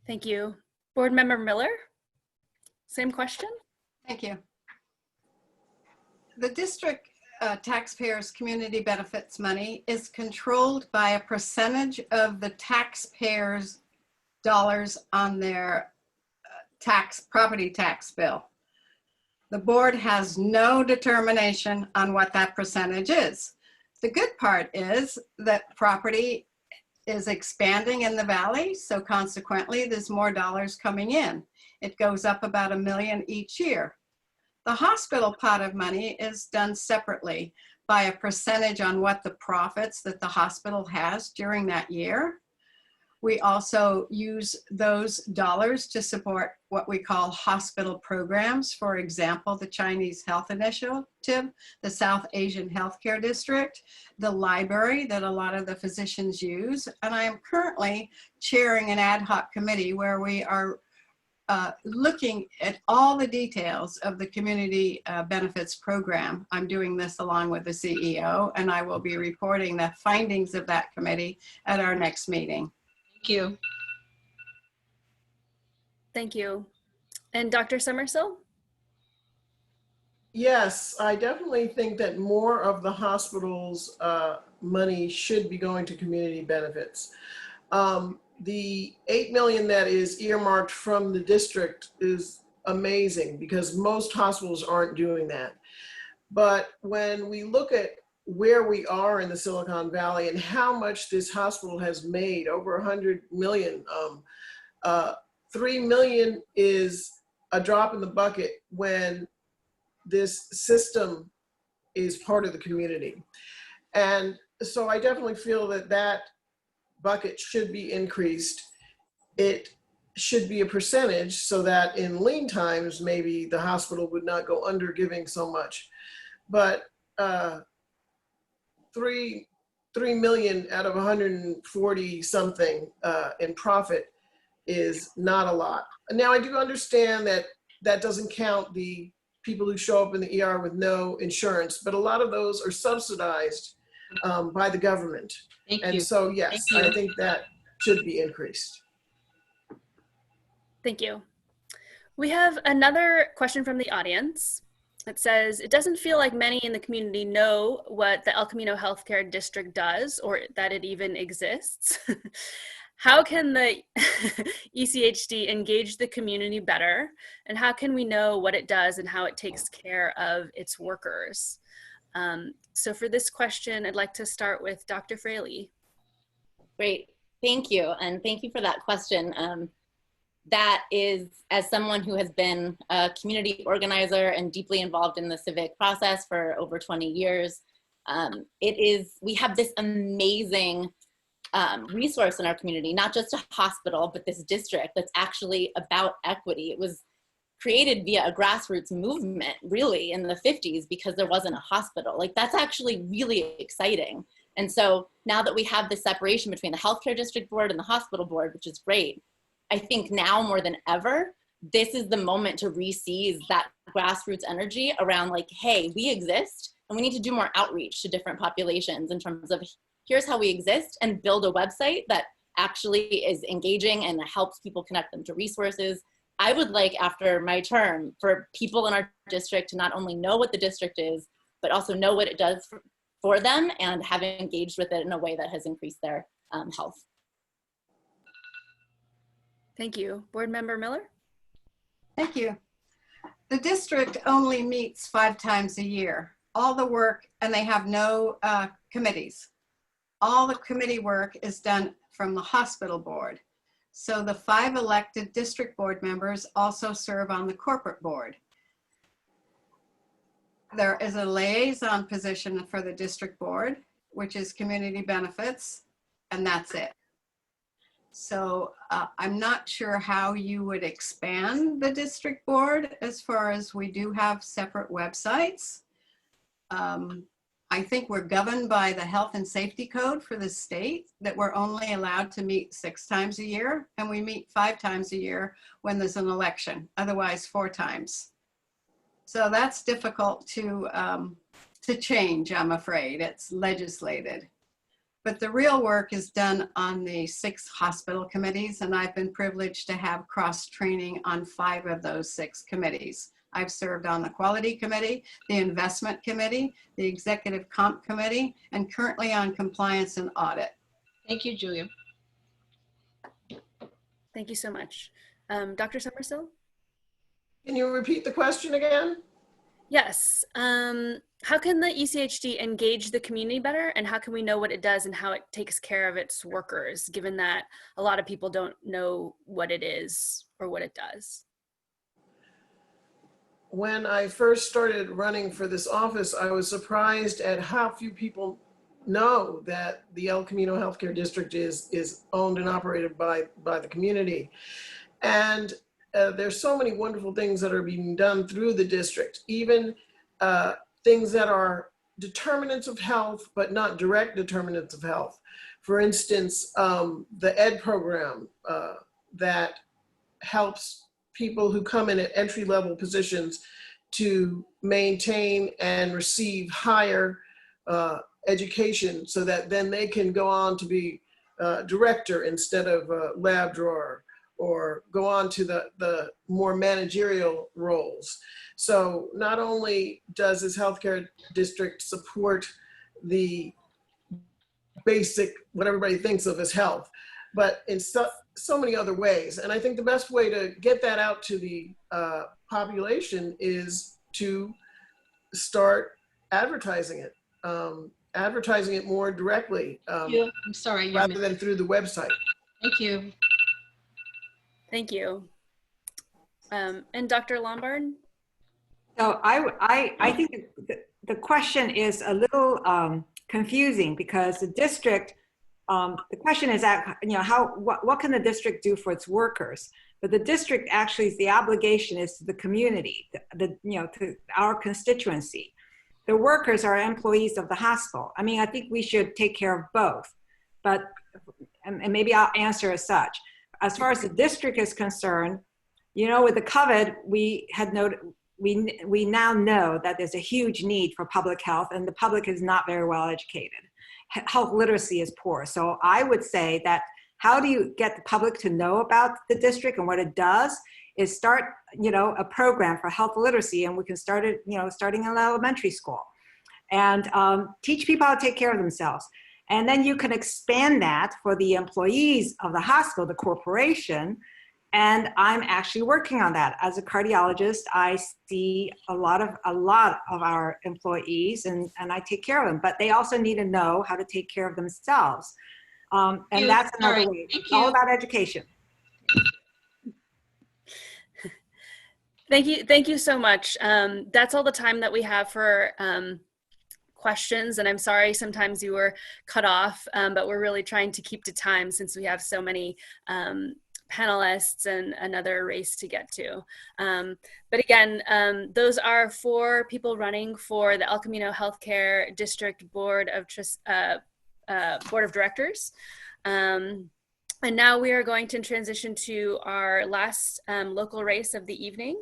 Speaker 2: Thank you. Board Member Miller, same question.
Speaker 7: Thank you. The district taxpayers' community benefits money is controlled by a percentage of the taxpayers' dollars on their property tax bill. The board has no determination on what that percentage is. The good part is that property is expanding in the valley, so consequently there's more dollars coming in. It goes up about $1 million each year. The hospital pot of money is done separately by a percentage on what the profits that the hospital has during that year. We also use those dollars to support what we call hospital programs. For example, the Chinese Health Initiative, the South Asian Healthcare District, the library that a lot of the physicians use. And I am currently chairing an ad hoc committee where we are looking at all the details of the community benefits program. I'm doing this along with the CEO, and I will be reporting the findings of that committee at our next meeting.
Speaker 4: Thank you.
Speaker 2: Thank you. And Dr. Somersille?
Speaker 8: Yes, I definitely think that more of the hospital's money should be going to community benefits. The $8 million that is earmarked from the district is amazing because most hospitals aren't doing that. But when we look at where we are in the Silicon Valley and how much this hospital has made, over 100 million, 3 million is a drop in the bucket when this system is part of the community. And so I definitely feel that that bucket should be increased. It should be a percentage so that in lean times, maybe the hospital would not go under giving so much. But 3 million out of 140 something in profit is not a lot. Now I do understand that that doesn't count the people who show up in the ER with no insurance, but a lot of those are subsidized by the government.
Speaker 4: Thank
Speaker 8: and
Speaker 4: you.
Speaker 8: so yes, I think that should be increased.
Speaker 2: Thank you. We have another question from the audience. It says, it doesn't feel like many in the community know what the El Camino Healthcare District does or that it even exists. How can the ECHD engage the community better? And how can we know what it does and how it takes care of its workers? So for this question, I'd like to start with Dr. Fraley.
Speaker 10: Great, thank you. And thank you for that question. That is, as someone who has been a community organizer and deeply involved in the civic process for over 20 years, we have this amazing resource in our community, not just a hospital, but this district that's actually about equity. It was created via a grassroots movement, really, in the 50s because there wasn't a hospital. Like, that's actually really exciting. And so now that we have this separation between the healthcare district board and the hospital board, which is great, I think now more than ever, this is the moment to re-seize that grassroots energy around like, hey, we exist and we need to do more outreach to different populations in terms of here's how we exist, and build a website that actually is engaging and helps people connect them to resources. I would like, after my term, for people in our district to not only know what the district is, but also know what it does for them and have engaged with it in a way that has increased their health.
Speaker 2: Thank you. Board Member Miller?
Speaker 7: Thank you. The district only meets 5 times a year. All the work, and they have no committees. All the committee work is done from the hospital board. So the 5 elected district board members also serve on the corporate board. There is a liaison position for the district board, which is community benefits, and that's it. So I'm not sure how you would expand the district board as far as we do have separate websites. I think we're governed by the health and safety code for the state that we're only allowed to meet 6 times a year, and we meet 5 times a year when there's an election, otherwise 4 times. So that's difficult to change, I'm afraid. It's legislated. But the real work is done on the 6 hospital committees, and I've been privileged to have cross-training on 5 of those 6 committees. I've served on the quality committee, the investment committee, the executive comp committee, and currently on compliance and audit.
Speaker 4: Thank you, Julia.
Speaker 2: Thank you so much. Dr. Somersille?
Speaker 8: Can you repeat the question again?
Speaker 2: Yes. How can the ECHD engage the community better, and how can we know what it does and how it takes care of its workers, given that a lot of people don't know what it is or what it does?
Speaker 8: When I first started running for this office, I was surprised at how few people know that the El Camino Healthcare District is owned and operated by the community. And there's so many wonderful things that are being done through the district, even things that are determinants of health, but not direct determinants of health. For instance, the ED program that helps people who come in at entry-level positions to maintain and receive higher education so that then they can go on to be director instead of a lab drawer, or go on to the more managerial roles. So not only does this healthcare district support the basic, what everybody thinks of as health, but in so many other ways. And I think the best way to get that out to the population is to start advertising it, more directly,
Speaker 4: I'm sorry,
Speaker 8: rather than through the website.
Speaker 4: Thank you.
Speaker 2: Thank you. And Dr. Lombard?
Speaker 9: So I think the question is a little confusing, because the district, the question is that, what can the district do for its workers? But the district actually is, the obligation is to the community, to our constituency. The workers are employees of the hospital. I mean, I think we should take care of both, but, and maybe I'll answer as such. As far as the district is concerned, with the COVID, we had noted, we now know that there's a huge need for public health, and the public is not very well educated. Health literacy is poor. So I would say that how do you get the public to know about the district and what it does is start, a program for health literacy, and we can start it, starting in elementary school, and teach people how to take care of themselves. And then you can expand that for the employees of the hospital, the corporation, And I'm actually working on that. As a cardiologist, I see a lot of our employees and I take care of them, but they also need to know how to take care of themselves. And that's another way. It's all about education.
Speaker 2: Thank you so much. That's all the time that we have for questions, and I'm sorry sometimes you were cut off, but we're really trying to keep to time since we have so many panelists and another race to get to. But again, those are 4 people running for the El Camino Healthcare District Board of Directors. And now we are going to transition to our last local race of the evening,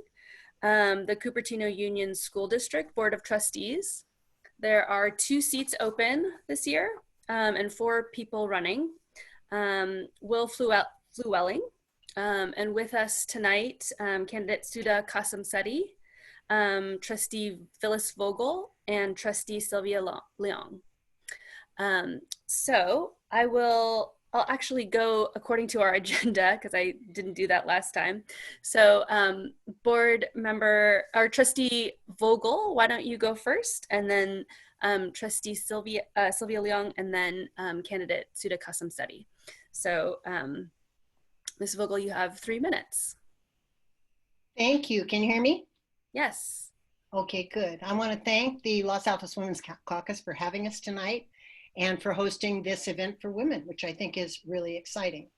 Speaker 2: the Cupertino Union School District Board of Trustees. There are 2 seats open this year and 4 people running. Will Fluelling, and with us tonight, candidate Sudha Kasamsetty, trustee Phyllis Vogel, and trustee Sylvia Leong. So I'll actually go according to our agenda because I didn't do that last time. So board member, or trustee Vogel, why don't you go first? And then trustee Sylvia Leong, and then candidate Sudha Kasamsetty. So Ms. Vogel, you have 3 minutes.
Speaker 11: Thank you. Can you hear me?
Speaker 2: Yes.
Speaker 11: Okay, good. I want to thank the Los Altos Women's Caucus for having us tonight and for hosting this event for women, which I think is really exciting.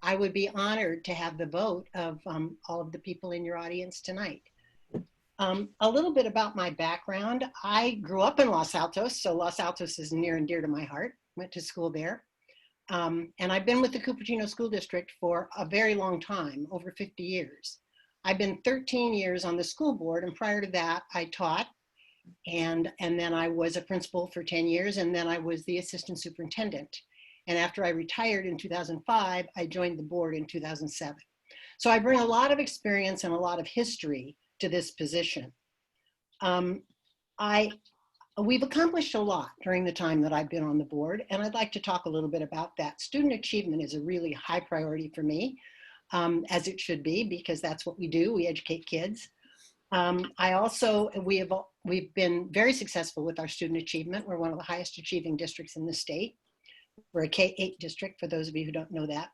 Speaker 11: I would be honored to have the vote of all of the people in your audience tonight. A little bit about my background. I grew up in Los Altos, so Los Altos is near and dear to my heart. Went to school there. And I've been with the Cupertino School District for a very long time, over 50 years. I've been 13 years on the school board, and prior to that, I taught. And then I was a principal for 10 years, and then I was the assistant superintendent. And after I retired in 2005, I joined the board in 2007. So I bring a lot of experience and a lot of history to this position. We've accomplished a lot during the time that I've been on the board, and I'd like to talk a little bit about that. Student achievement is a really high priority for me, as it should be, because that's what we do. We educate kids. We've been very successful with our student achievement. We're one of the highest achieving districts in the state. We're a K-8 district, for those of you who don't know that.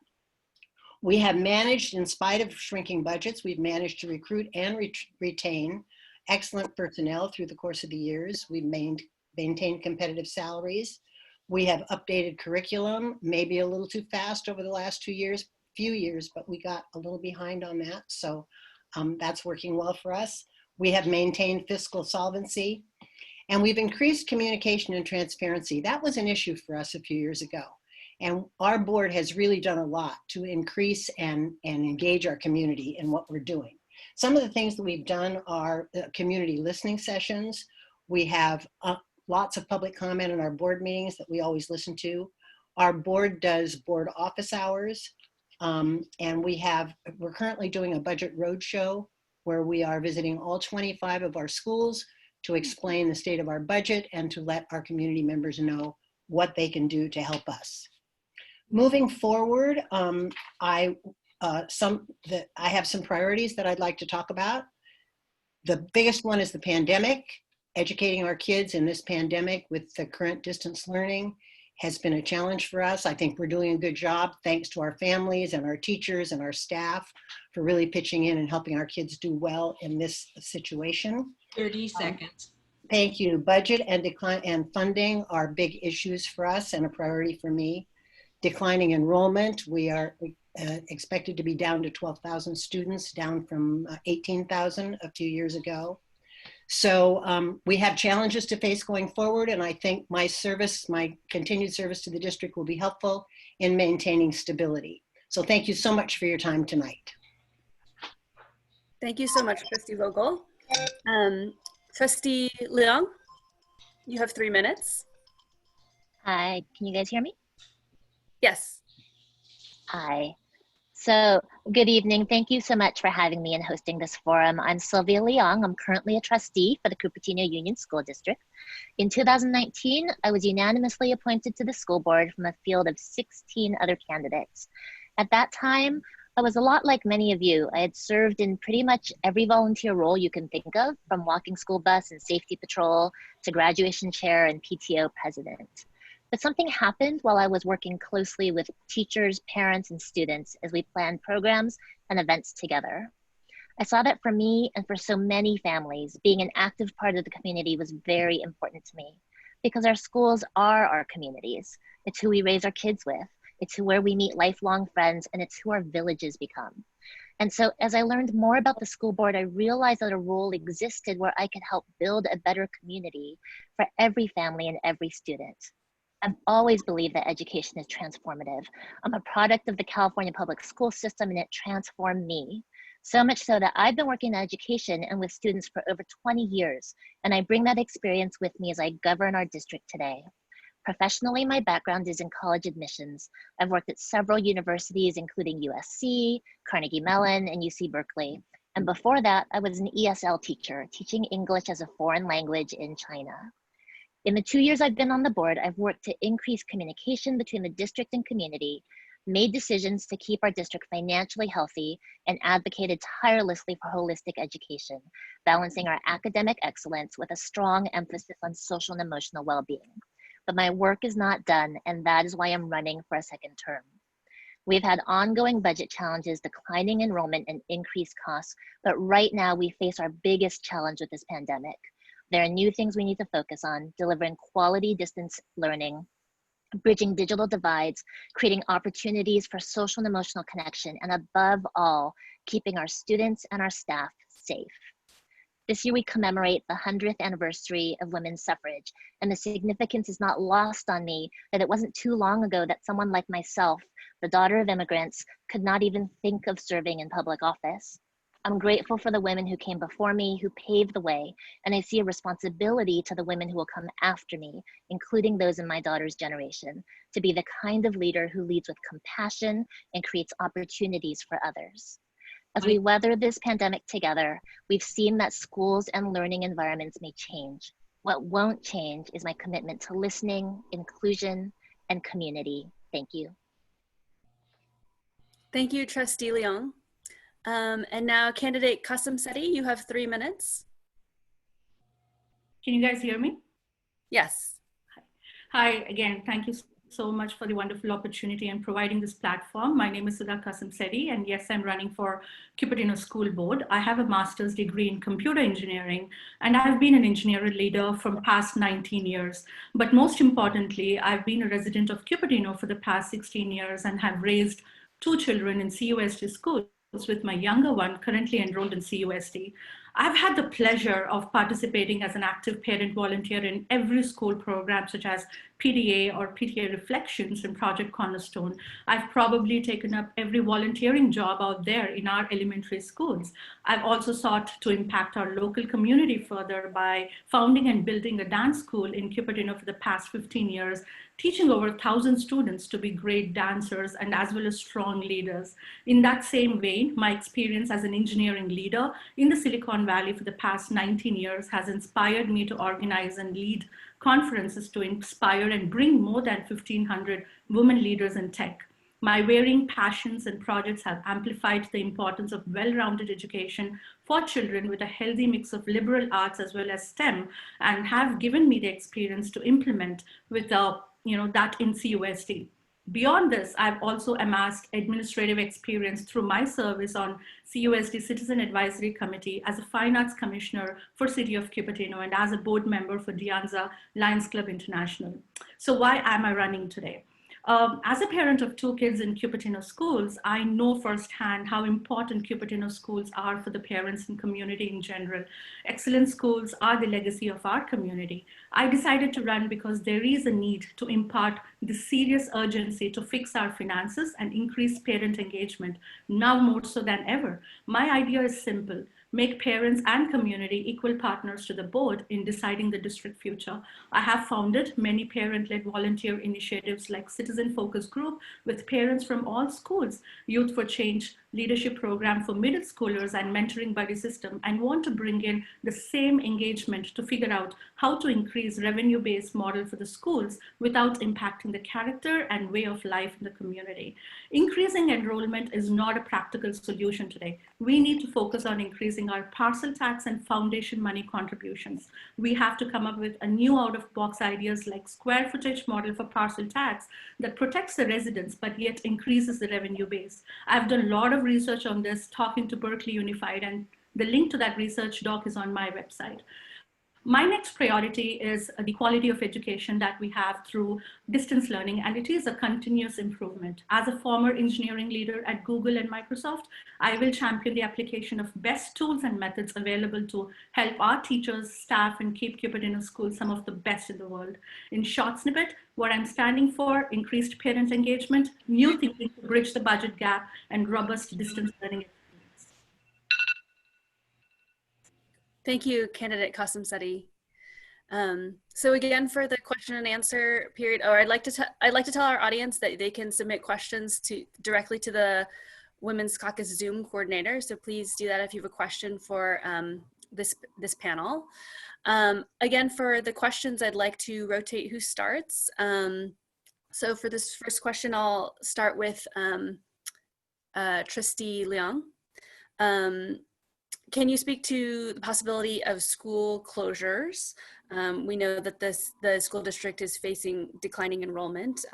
Speaker 11: We have managed, in spite of shrinking budgets, we've managed to recruit and retain excellent personnel through the course of the years. We've maintained competitive salaries. We have updated curriculum, maybe a little too fast over the last few years, but we got a little behind on that. So that's working well for us. We have maintained fiscal solvency, and we've increased communication and transparency. That was an issue for us a few years ago. And our board has really done a lot to increase and engage our community in what we're doing. Some of the things that we've done are community listening sessions. We have lots of public comment in our board meetings that we always listen to. Our board does board office hours. And we're currently doing a budget roadshow where we are visiting all 25 of our schools to explain the state of our budget and to let our community members know what they can do to help us. Moving forward, I have some priorities that I'd like to talk about. The biggest one is the pandemic. Educating our kids in this pandemic with the current distance learning has been a challenge for us. I think we're doing a good job, thanks to our families and our teachers and our staff for really pitching in and helping our kids do well in this situation.
Speaker 4: 30 seconds.
Speaker 11: Thank you. Budget and decline and funding are big issues for us and a priority for me. Declining enrollment, we are expected to be down to 12,000 students, down from 18,000 a few years ago. So we have challenges to face going forward, and I think my continued service to the district will be helpful in maintaining stability. So thank you so much for your time tonight.
Speaker 2: Thank you so much, Trustee Vogel. Trustee Leong, you have 3 minutes.
Speaker 12: Hi, can you guys hear me?
Speaker 2: Yes.
Speaker 12: Hi. So good evening. Thank you so much for having me and hosting this forum. I'm Sylvia Leong. I'm currently a trustee for the Cupertino Union School District. In 2019, I was unanimously appointed to the school board from a field of 16 other candidates. At that time, I was a lot like many of you. I had served in pretty much every volunteer role you can think of, from walking school bus and safety patrol to graduation chair and PTO president. But something happened while I was working closely with teachers, parents, and students as we planned programs and events together. I saw that for me and for so many families, being an active part of the community was very important to me, because our schools are our communities. It's who we raise our kids with. It's where we meet lifelong friends, and it's who our villages become. And so as I learned more about the school board, I realized that a role existed where I could help build a better community for every family and every student. I've always believed that education is transformative. I'm a product of the California public school system, and it transformed me. So much so that I've been working in education and with students for over 20 years, and I bring that experience with me as I govern our district today. Professionally, my background is in college admissions. I've worked at several universities, including USC, Carnegie Mellon, and UC Berkeley. And before that, I was an ESL teacher, teaching English as a foreign language in China. In the 2 years I've been on the board, I've worked to increase communication between the district and community, made decisions to keep our district financially healthy, and advocated tirelessly for holistic education, balancing our academic excellence with a strong emphasis on social and emotional well-being. But my work is not done, and that is why I'm running for a second term. We've had ongoing budget challenges, declining enrollment, and increased costs, but right now we face our biggest challenge with this pandemic. There are new things we need to focus on: delivering quality distance learning, bridging digital divides, creating opportunities for social and emotional connection, and above all, keeping our students and our staff safe. This year we commemorate the 100th anniversary of women's suffrage, and the significance is not lost on me that it wasn't too long ago that someone like myself, the daughter of immigrants, could not even think of serving in public office. I'm grateful for the women who came before me, who paved the way, and I see a responsibility to the women who will come after me, including those in my daughter's generation, to be the kind of leader who leads with compassion and creates opportunities for others. As we weather this pandemic together, we've seen that schools and learning environments may change. What won't change is my commitment to listening, inclusion, and community. Thank you.
Speaker 2: Thank you, Trustee Leong. And now candidate Kasamsetty, you have 3 minutes.
Speaker 13: Can you guys hear me?
Speaker 2: Yes.
Speaker 13: Hi, again, thank you so much for the wonderful opportunity and providing this platform. My name is Sudha, and yes, I'm running for Cupertino School Board. I have a master's degree in computer engineering, and I've been an engineering leader for the past 19 years. But most importantly, I've been a resident of Cupertino for the past 16 years and have raised 2 children in CUSD schools, with my younger one currently enrolled in CUSD. I've had the pleasure of participating as an active parent volunteer in every school program, such as PDA or PTA Reflections and Project Cornerstone. I've probably taken up every volunteering job out there in our elementary schools. I've also sought to impact our local community further by founding and building a dance school in Cupertino for the past 15 years, teaching over 1,000 students to be great dancers and as well as strong leaders. In that same vein, my experience as an engineering leader in the Silicon Valley for the past 19 years has inspired me to organize and lead conferences to inspire and bring more than 1,500 women leaders in tech. My varying passions and projects have amplified the importance of well-rounded education for children with a healthy mix of liberal arts as well as STEM, and have given me the experience to implement with that in CUSD. Beyond this, I've also amassed administrative experience through my service on CUSD Citizen Advisory Committee as a Fine Arts Commissioner for City of Cupertino and as a board member for the Anza Lions Club International. So why am I running today? As a parent of 2 kids in Cupertino schools, I know firsthand how important Cupertino schools are for the parents and community in general. Excellent schools are the legacy of our community. I decided to run because there is a need to impart the serious urgency to fix our finances and increase parent engagement, now more so than ever. My idea is simple: make parents and community equal partners to the board in deciding the district future. I have founded many parent-led volunteer initiatives like Citizen Focus Group with parents from all schools, Youth for Change leadership program for middle schoolers, and mentoring buddy system, and want to bring in the same engagement to figure out how to increase revenue-based model for the schools without impacting the character and way of life in the community. Increasing enrollment is not a practical solution today. We need to focus on increasing our parcel tax and foundation money contributions. We have to come up with a new out-of-box ideas like square footage model for parcel tax that protects the residents but yet increases the revenue base. I've done a lot of research on this, talking to Berkeley Unified, and the link to that research doc is on my website. My next priority is the quality of education that we have through distance learning, and it is a continuous improvement. As a former engineering leader at Google and Microsoft, I will champion the application of best tools and methods available to help our teachers, staff, and keep Cupertino schools some of the best in the world. In short snippet, what I'm standing for: increased parent engagement, new thinking to bridge the budget gap, and robust distance learning.
Speaker 2: Thank you, candidate Kasamsetty. So again, for the question and answer period, I'd like to tell our audience that they can submit questions directly to the Women's Caucus Zoom coordinator. So please do that if you have a question for this panel. Again, for the questions, I'd like to rotate who starts. So for this first question, I'll start with Trustee Leong. Can you speak to the possibility of school closures? We know that the school district is facing declining enrollment.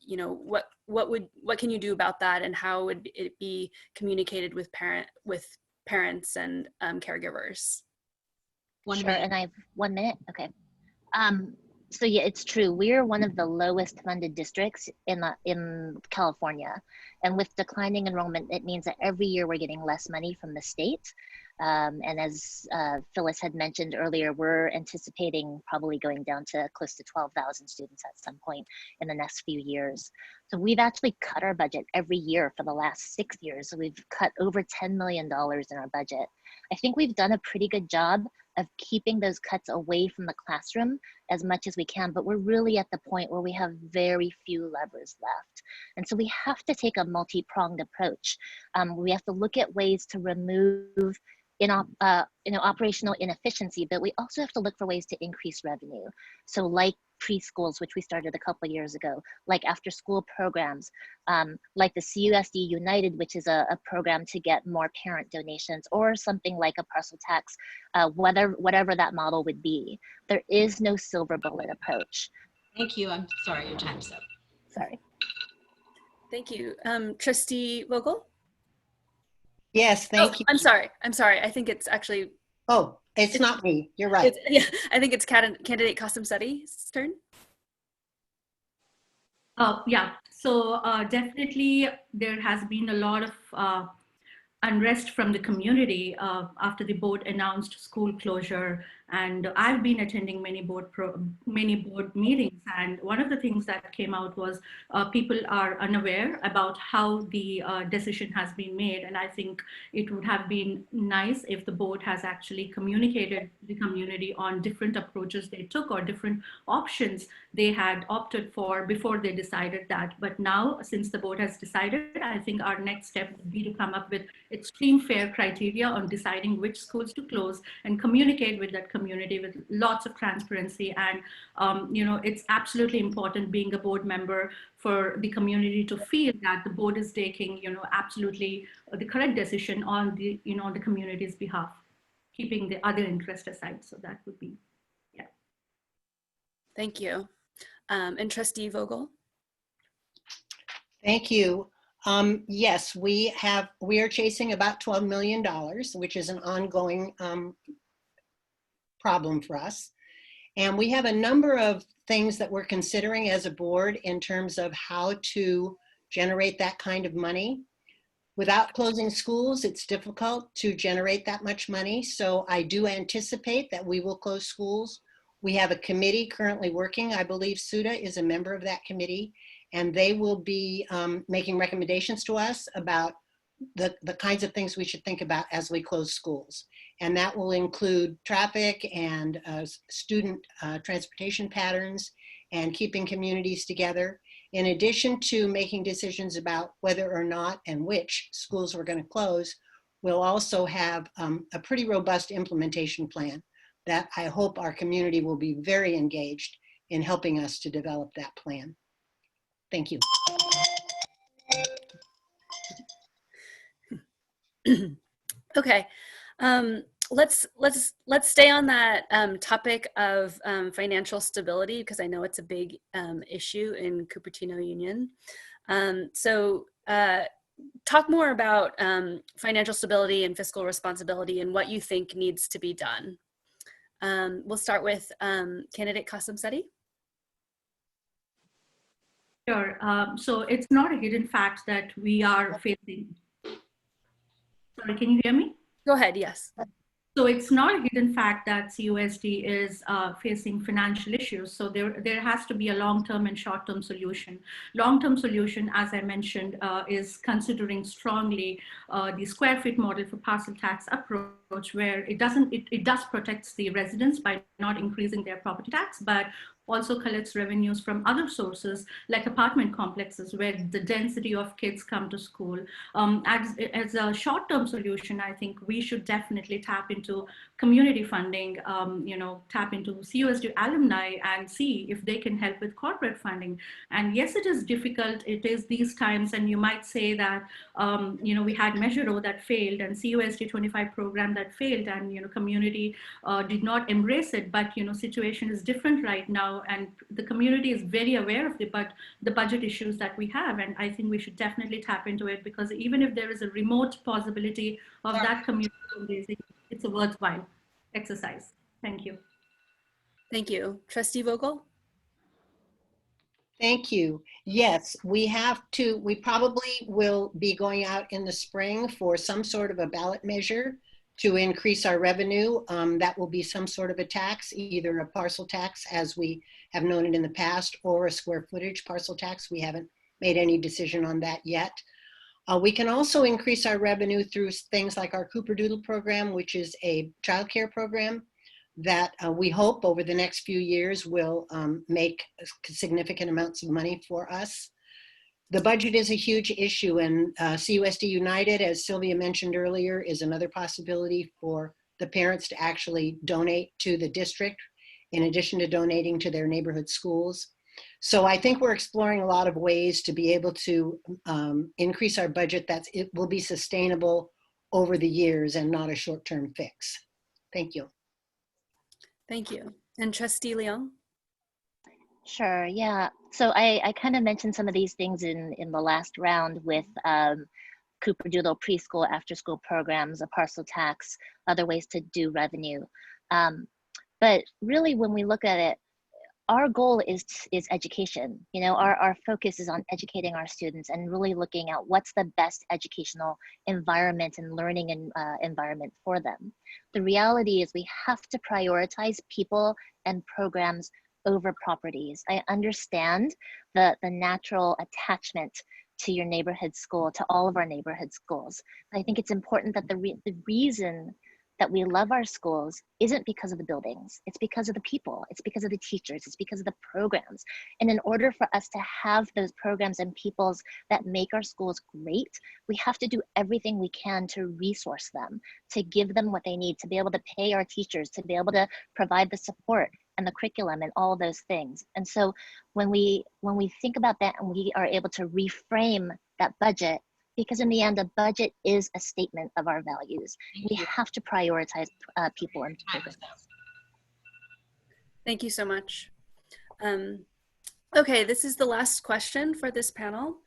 Speaker 2: You know, what can you do about that, and how would it be communicated with parents and caregivers?
Speaker 12: Sure, and I have 1 minute. Okay. So yeah, it's true. We're one of the lowest funded districts in California, and with declining enrollment, it means that every year we're getting less money from the state. And as Phyllis had mentioned earlier, we're anticipating probably going down to close to 12,000 students at some point in the next few years. So we've actually cut our budget every year for the last 6 years. So we've cut over $10 million in our budget. I think we've done a pretty good job of keeping those cuts away from the classroom as much as we can, but we're really at the point where we have very few levers left. And so we have to take a multi-pronged approach. We have to look at ways to remove operational inefficiency, but we also have to look for ways to increase revenue. So like preschools, which we started a couple of years ago, like after school programs, like the CUSD United, which is a program to get more parent donations, or something like a parcel tax, whatever that model would be. There is no silver bullet approach.
Speaker 4: Thank you. I'm sorry, your time's up.
Speaker 12: Sorry.
Speaker 2: Thank you. Trustee Vogel?
Speaker 11: Yes, thank you.
Speaker 2: I'm sorry. I think it's actually.
Speaker 11: Oh, it's not me. You're right.
Speaker 2: Yeah, I think it's candidate Kasamsetty's turn.
Speaker 13: Yeah, so definitely there has been a lot of unrest from the community after the board announced school closure, and I've been attending many board meetings, and one of the things that came out was people are unaware about how the decision has been made, and I think it would have been nice if the board has actually communicated to the community on different approaches they took or different options they had opted for before they decided that. But now, since the board has decided, I think our next step would be to come up with extreme fair criteria on deciding which schools to close and communicate with that community with lots of transparency. And it's absolutely important, being a board member, for the community to feel that the board is taking absolutely the correct decision on the the community's behalf, keeping the other interest aside. So that would be, yeah.
Speaker 2: Thank you. And Trustee Vogel?
Speaker 11: Thank you. Yes, we are chasing about $12 million, which is an ongoing problem for us. And we have a number of things that we're considering as a board in terms of how to generate that kind of money. Without closing schools, it's difficult to generate that much money. So I do anticipate that we will close schools. We have a committee currently working. I believe Sudha is a member of that committee, and they will be making recommendations to us about the kinds of things we should think about as we close schools. And that will include traffic and student transportation patterns and keeping communities together. In addition to making decisions about whether or not and which schools we're going to close, we'll also have a pretty robust implementation plan that I hope our community will be very engaged in helping us to develop that plan. Thank you.
Speaker 2: Okay, let's stay on that topic of financial stability, because I know it's a big issue in Cupertino Union. Talk more about financial stability and fiscal responsibility and what you think needs to be done. We'll start with candidate Kasamsetty.
Speaker 13: Sure. So it's not a hidden fact that we are facing. Sorry, can you hear me?
Speaker 2: Go ahead, yes.
Speaker 13: So it's not a hidden fact that CUSD is facing financial issues. So there has to be a long-term and short-term solution. Long-term solution, as I mentioned, is considering strongly the square feet model for parcel tax approach, where it does protect the residents by not increasing their property tax, but also collects revenues from other sources like apartment complexes where the density of kids come to school. As a short-term solution, I think we should definitely tap into community funding, tap into CUSD alumni and see if they can help with corporate funding. And yes, it is difficult. It is these times, and you might say that, we had Measure O that failed and CUSD 25 program that failed, and, community did not embrace it. But, situation is different right now, and the community is very aware of the budget issues that we have. And I think we should definitely tap into it, because even if there is a remote possibility of that community fundraising, it's a worthwhile exercise. Thank you.
Speaker 2: Thank you. Trustee Vogel?
Speaker 11: Thank you. Yes, we probably will be going out in the spring for some sort of a ballot measure to increase our revenue. That will be some sort of a tax, either a parcel tax as we have known it in the past, or a square footage parcel tax. We haven't made any decision on that yet. We can also increase our revenue through things like our Cupertino program, which is a childcare program that we hope over the next few years will make significant amounts of money for us. The budget is a huge issue, and CUSD United, as Sylvia mentioned earlier, is another possibility for the parents to actually donate to the district in addition to donating to their neighborhood schools. So I think we're exploring a lot of ways to be able to increase our budget it will be sustainable over the years and not a short-term fix. Thank you.
Speaker 2: Thank you. And Trustee Leong?
Speaker 12: Sure, yeah. So I kind of mentioned some of these things in the last round with Cupertino preschool, after school programs, a parcel tax, other ways to do revenue. But really, when we look at it, our goal is education. Our focus is on educating our students and really looking at what's the best educational environment and learning environment for them. The reality is we have to prioritize people and programs over properties. I understand the natural attachment to your neighborhood school, to all of our neighborhood schools. I think it's important that the reason that we love our schools isn't because of the buildings. It's because of the people. It's because of the teachers. It's because of the programs. And in order for us to have those programs and peoples that make our schools great, we have to do everything we can to resource them, to give them what they need, to be able to pay our teachers, to be able to provide the support and the curriculum and all those things. And so when we think about that and we are able to reframe that budget, because in the end, a budget is a statement of our values. We have to prioritize people and programs.
Speaker 2: Thank you so much. Okay, this is the last question for this panel.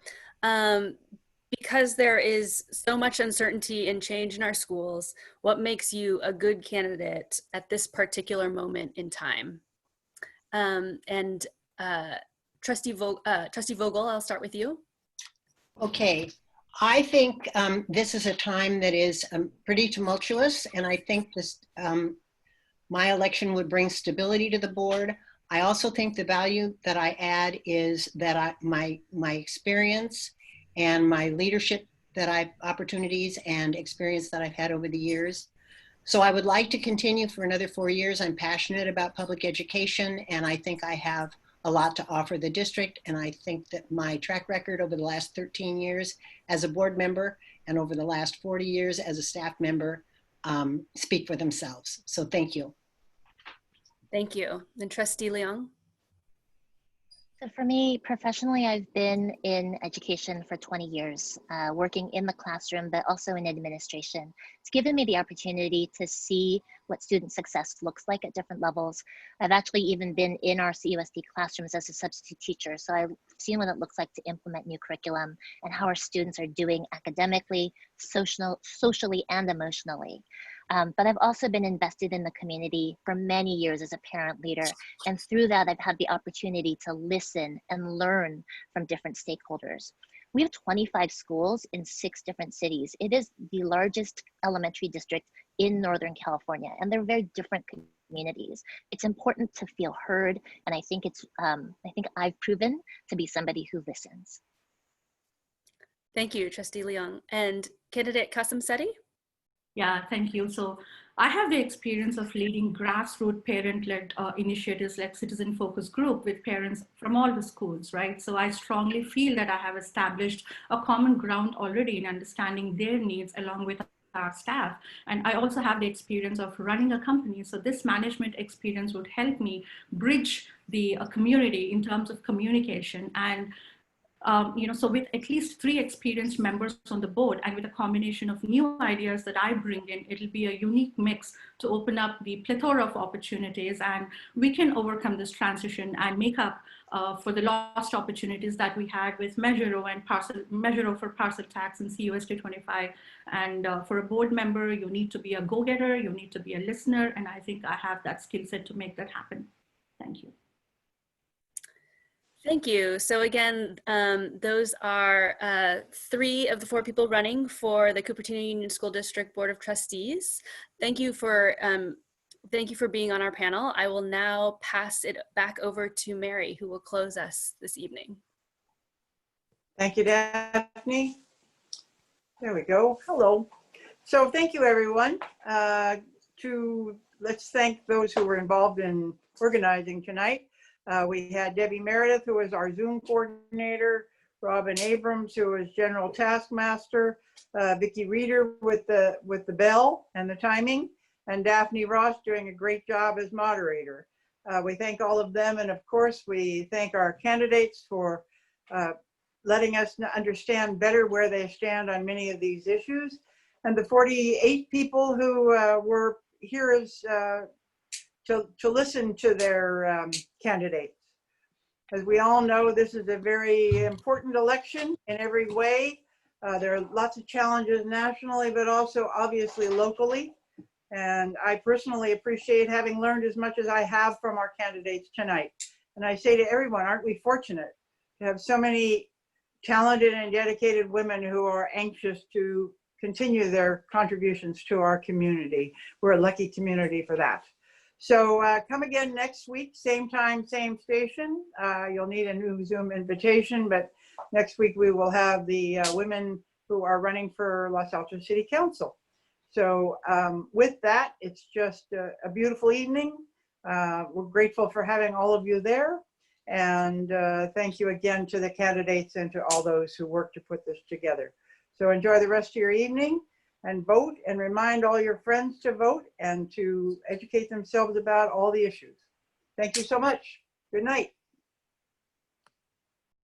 Speaker 2: Because there is so much uncertainty and change in our schools, what makes you a good candidate at this particular moment in time? Trustee Vogel, I'll start with you.
Speaker 11: Okay. I think this is a time that is pretty tumultuous, and I think this my election would bring stability to the board. I also think the value that I add is that my experience and my leadership opportunities and experience that I've had over the years. So I would like to continue for another 4 years. I'm passionate about public education, and I think I have a lot to offer the district. And I think that my track record over the last 13 years as a board member and over the last 40 years as a staff member speak for themselves. So thank you.
Speaker 2: Thank you. And Trustee Leong?
Speaker 12: So for me, professionally, I've been in education for 20 years, working in the classroom, but also in administration. It's given me the opportunity to see what student success looks like at different levels. I've actually even been in our CUSD classrooms as a substitute teacher, so I've seen what it looks like to implement new curriculum and how our students are doing academically, socially, and emotionally. But I've also been invested in the community for many years as a parent leader. And through that, I've had the opportunity to listen and learn from different stakeholders. We have 25 schools in 6 different cities. It is the largest elementary district in Northern California, and they're very different communities. It's important to feel heard, and I think I've proven to be somebody who listens.
Speaker 2: Thank you, Trustee Leong. And candidate Kasamsetty?
Speaker 13: Yeah, thank you. So I have the experience of leading grassroots parent-led initiatives like Citizen Focus Group with parents from all the schools, right? So I strongly feel that I have established a common ground already in understanding their needs along with our staff. And I also have the experience of running a company. So this management experience would help me bridge the community in terms of communication. And so with at least 3 experienced members on the board and with a combination of new ideas that I bring in, it'll be a unique mix to open up the plethora of opportunities, and we can overcome this transition and make up for the lost opportunities that we had with Measure O and Measure O for parcel tax and CUS 225. And for a board member, you need to be a go-getter, you need to be a listener, and I think I have that skill set to make that happen. Thank you.
Speaker 2: Thank you. So again, those are 3 of the 4 people running for the Cupertino Union School District Board of Trustees. Thank you for being on our panel. I will now pass it back over to Mary, who will close us this evening.
Speaker 1: Thank you, Daphne. There we go. Hello. So thank you, everyone. Let's thank those who were involved in organizing tonight. We had Debbie Meredith, who was our Zoom coordinator, Robin Abrams, who was general taskmaster, Vicki Reeder with the bell and the timing, and Daphne Ross doing a great job as moderator. We thank all of them, and of course we thank our candidates for letting us understand better where they stand on many of these issues, and the 48 people who were here as to listen to their candidates. As we all know, this is a very important election in every way. There are lots of challenges nationally, but also obviously locally. And I personally appreciate having learned as much as I have from our candidates tonight. And I say to everyone, aren't we fortunate to have so many talented and dedicated women who are anxious to continue their contributions to our community. We're a lucky community for that. So come again next week, same time, same station. You'll need a new Zoom invitation, but next week we will have the women who are running for Los Altos City Council. So with that, it's just a beautiful evening. We're grateful for having all of you there. And thank you again to the candidates and to all those who worked to put this together. So enjoy the rest of your evening and vote, and remind all your friends to vote and to educate themselves about all the issues. Thank you so much. Good night.